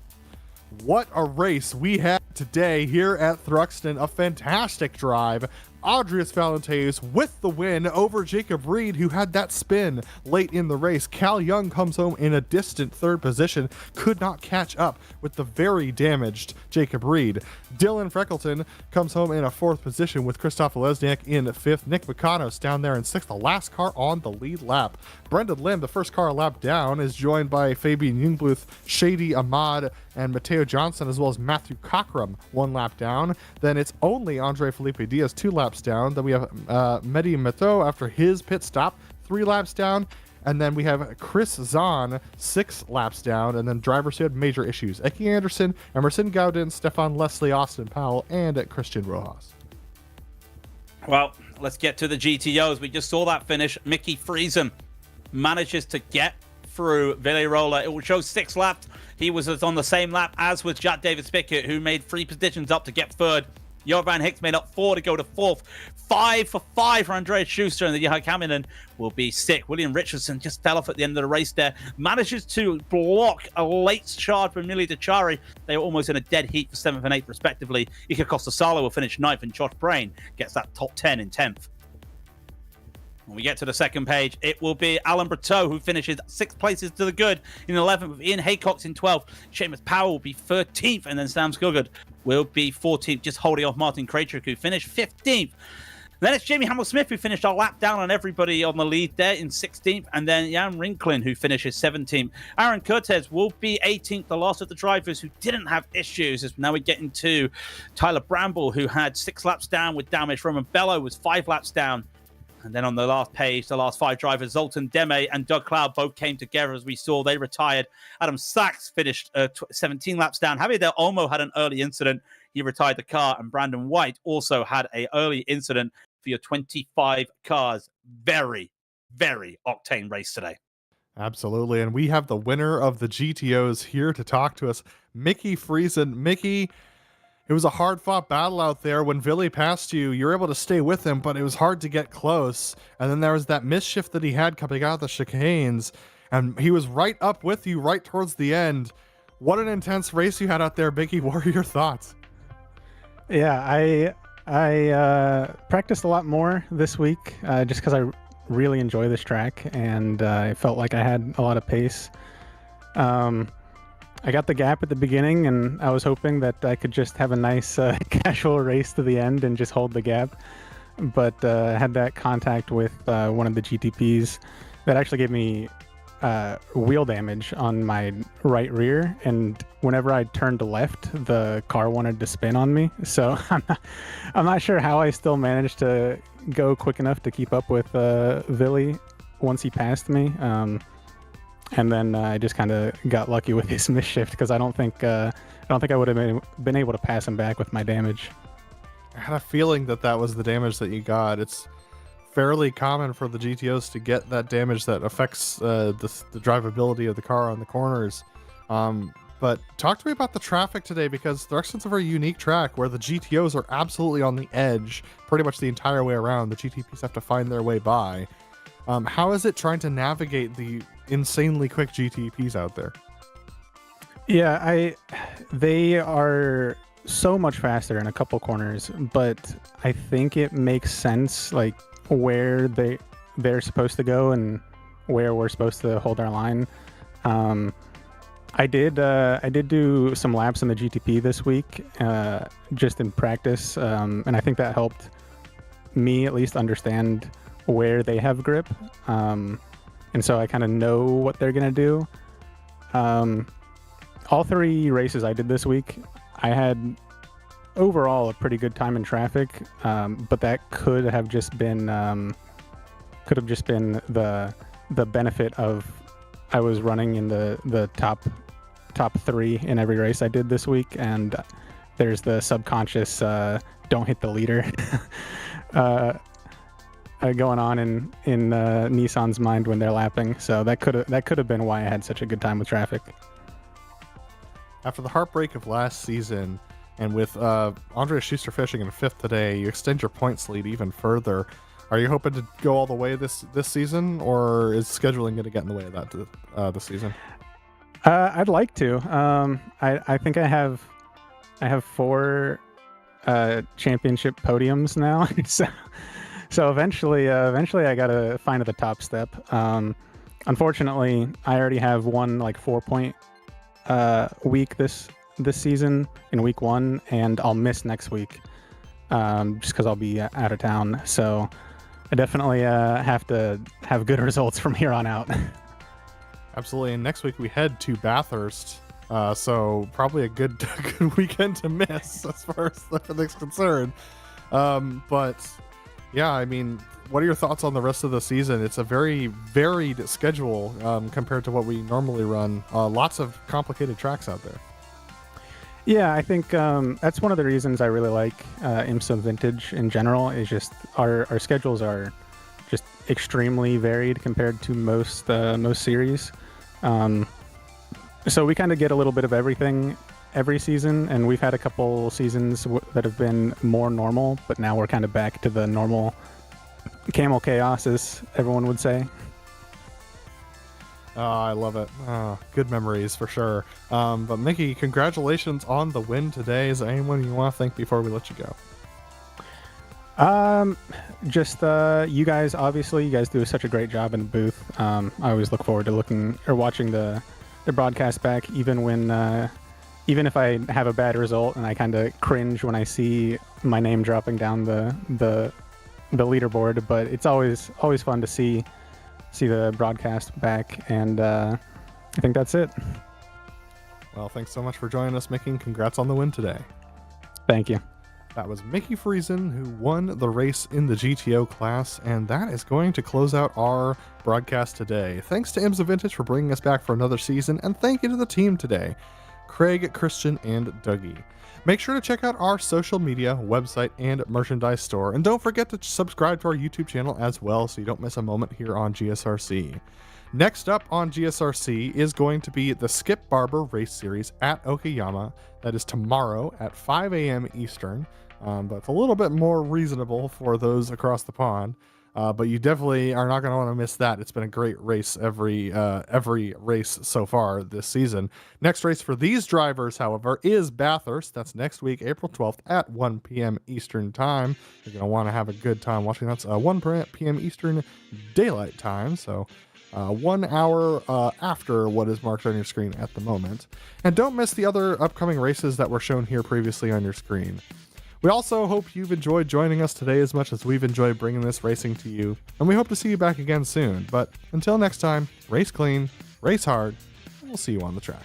What a race we had today here at Thruxton. A fantastic drive. Andreas Valenteus with the win over Jacob Reed, who had that spin late in the race. Cal Young comes home in a distant 3rd position, could not catch up with the very damaged Jacob Reed. Dylan Freckleton comes home in a 4th position with Krzysztof Lesniak in 5th. Nick Mikanos down there in 6th, the last car on the lead lap. Brendan Lim, the first car a lap down, is joined by Fabian Jungbluth, Shady Ahmad, and Mateo Johnson, as well as Matthew Cockrum, 1 lap down. Then it's only Andre Felipe Diaz, 2 laps down. Then we have Mehdi Mato after his pit stop, 3 laps down. And then we have Chris Zahn 6 laps down, and then drivers who had major issues: Eki Anderson, Emerson Gaudin, Stefan Leslie, Austin Powell, and Christian Rojas. Well, let's get to the GTOs. We just saw that finish. Mickey Friesen manages to get through Villerola. It will show 6 laps. He was on the same lap as was Jack Davis Pickett, who made 3 positions up to get third. Jovan Hicks made up 4 to go to 4th. 5 for 5 for Andreas Schuster, and the Johan Kaminen will be sick. William Richardson just fell off at the end of the race there. Manages to block a late charge from Emilio Dechari. They were almost in a dead heat for 7th and 8th, respectively. Ika Costa Salo will finish 9th, and Josh Brain gets that top 10 in 10th. When we get to the second page, it will be Alan Berteau, who finishes 6 places to the good in 11th, with Ian Haycox in 12th. Seamus Powell will be 13th, and then Sam Skugard will be 14th, just holding off Martin Krajcik, who finished 15th. Then it's Jamie Hamill-Smith, who finished a lap down on everybody on the lead there in 16th, and then Jan Rinklin, who finishes 17th. Aaron Cortez will be 18th, the last of the drivers who didn't have issues. As now we're getting to Tyler Bramble, who had 6 laps down with damage. Roman Bello was 5 laps down. And then on the last page, the last 5 drivers, Zoltan Deme and Doug Cloud, both came together. As we saw, they retired. Adam Sachs finished 17 laps down. Javier Del Olmo had an early incident. He retired the car. And Brandon White also had an early incident for your 25 cars. Very, very octane race today. Absolutely. And we have the winner of the GTOs here to talk to us, Mickey Friesen. Mickey, it was a hard-fought battle out there. When Villy passed you, you were able to stay with him, but it was hard to get close. And then there was that mischief that he had coming out of the chicanes, and he was right up with you right towards the end. What an intense race you had out there, Mickey. What are your thoughts? Yeah, I practiced a lot more this week just because I really enjoy this track, and I felt like I had a lot of pace. I got the gap at the beginning, and I was hoping that I could just have a nice casual race to the end and just hold the gap. But I had that contact with one of the GTPs that actually gave me wheel damage on my right rear, and whenever I turned left, the car wanted to spin on me. So I'm not sure how I still managed to go quick enough to keep up with Villy once he passed me. And then I just kind of got lucky with his misshift, because I don't think I would have been able to pass him back with my damage. I had a feeling that was the damage that you got. It's fairly common for the GTOs to get that damage that affects the drivability of the car on the corners. But talk to me about the traffic today, because Thruxton's a very unique track where the GTOs are absolutely on the edge pretty much the entire way around. The GTPs have to find their way by. How is it trying to navigate the insanely quick GTPs out there? Yeah, they are so much faster in a couple corners, but I think it makes sense, like where they're supposed to go and where we're supposed to hold our line. I did do some laps in the GTP this week, just in practice, and I think that helped me at least understand where they have grip, and so I kind of know what they're gonna do. All 3 races I did this week, I had overall a pretty good time in traffic, but that could have just been the benefit of I was running in the top 3 in every race I did this week, and there's the subconscious don't hit the leader going on in Nissan's mind when they're lapping. So that could have been why I had such a good time with traffic. After the heartbreak of last season, and with Andreas Schuster finishing in 5th today, you extend your points lead even further. Are you hoping to go all the way this season, or is scheduling going to get in the way of that this season? I'd like to. I think I have 4 championship podiums now. So eventually I gotta find the top step. Unfortunately, I already have one 4-point week this season in week 1, and I'll miss next week just because I'll be out of town. So I definitely have to have good results from here on out. Absolutely. And next week we head to Bathurst, so probably a good weekend to miss as far as everything's concerned. But yeah, I mean, what are your thoughts on the rest of the season? It's a very varied schedule compared to what we normally run. Lots of complicated tracks out there. Yeah, I think that's one of the reasons I really like IMSA Vintage in general. Is just our schedules are just extremely varied compared to most series. So we kind of get a little bit of everything every season, and we've had a couple seasons that have been more normal, but now we're kind of back to the normal camel chaos, as everyone would say. Oh, I love it. Good memories for sure. But Mickey, congratulations on the win today. Is there anyone you want to thank before we let you go? Just you guys. Obviously, you guys do such a great job in the booth. I always look forward to watching the broadcast back, even if I have a bad result, and I kind of cringe when I see my name dropping down the leaderboard. But it's always fun to see the broadcast back, and I think that's it. Well, thanks so much for joining us, Mickey, and congrats on the win today. Thank you. That was Mickey Friesen, who won the race in the GTO class, and that is going to close out our broadcast today. Thanks to IMSA Vintage for bringing us back for another season, and thank you to the team today, Craig, Christian, and Dougie. Make sure to check out our social media, website, and merchandise store, and don't forget to subscribe to our YouTube channel as well so you don't miss a moment here on GSRC. Next up on GSRC is going to be the Skip Barber Race Series at Okayama. That is tomorrow at 5 a.m. Eastern. But it's a little bit more reasonable for those across the pond. But you definitely are not going to want to miss that. It's been a great race every race so far this season. Next race for these drivers, however, is Bathurst. That's next week, April 12th at 1 p.m. Eastern Time. You're going to want to have a good time watching. That's 1 p.m. Eastern Daylight Time. So 1 hour after what is marked on your screen at the moment. And don't miss the other upcoming races that were shown here previously on your screen. We also hope you've enjoyed joining us today as much as we've enjoyed bringing this racing to you, and we hope to see you back again soon. But until next time, race clean, race hard, and we'll see you on the track.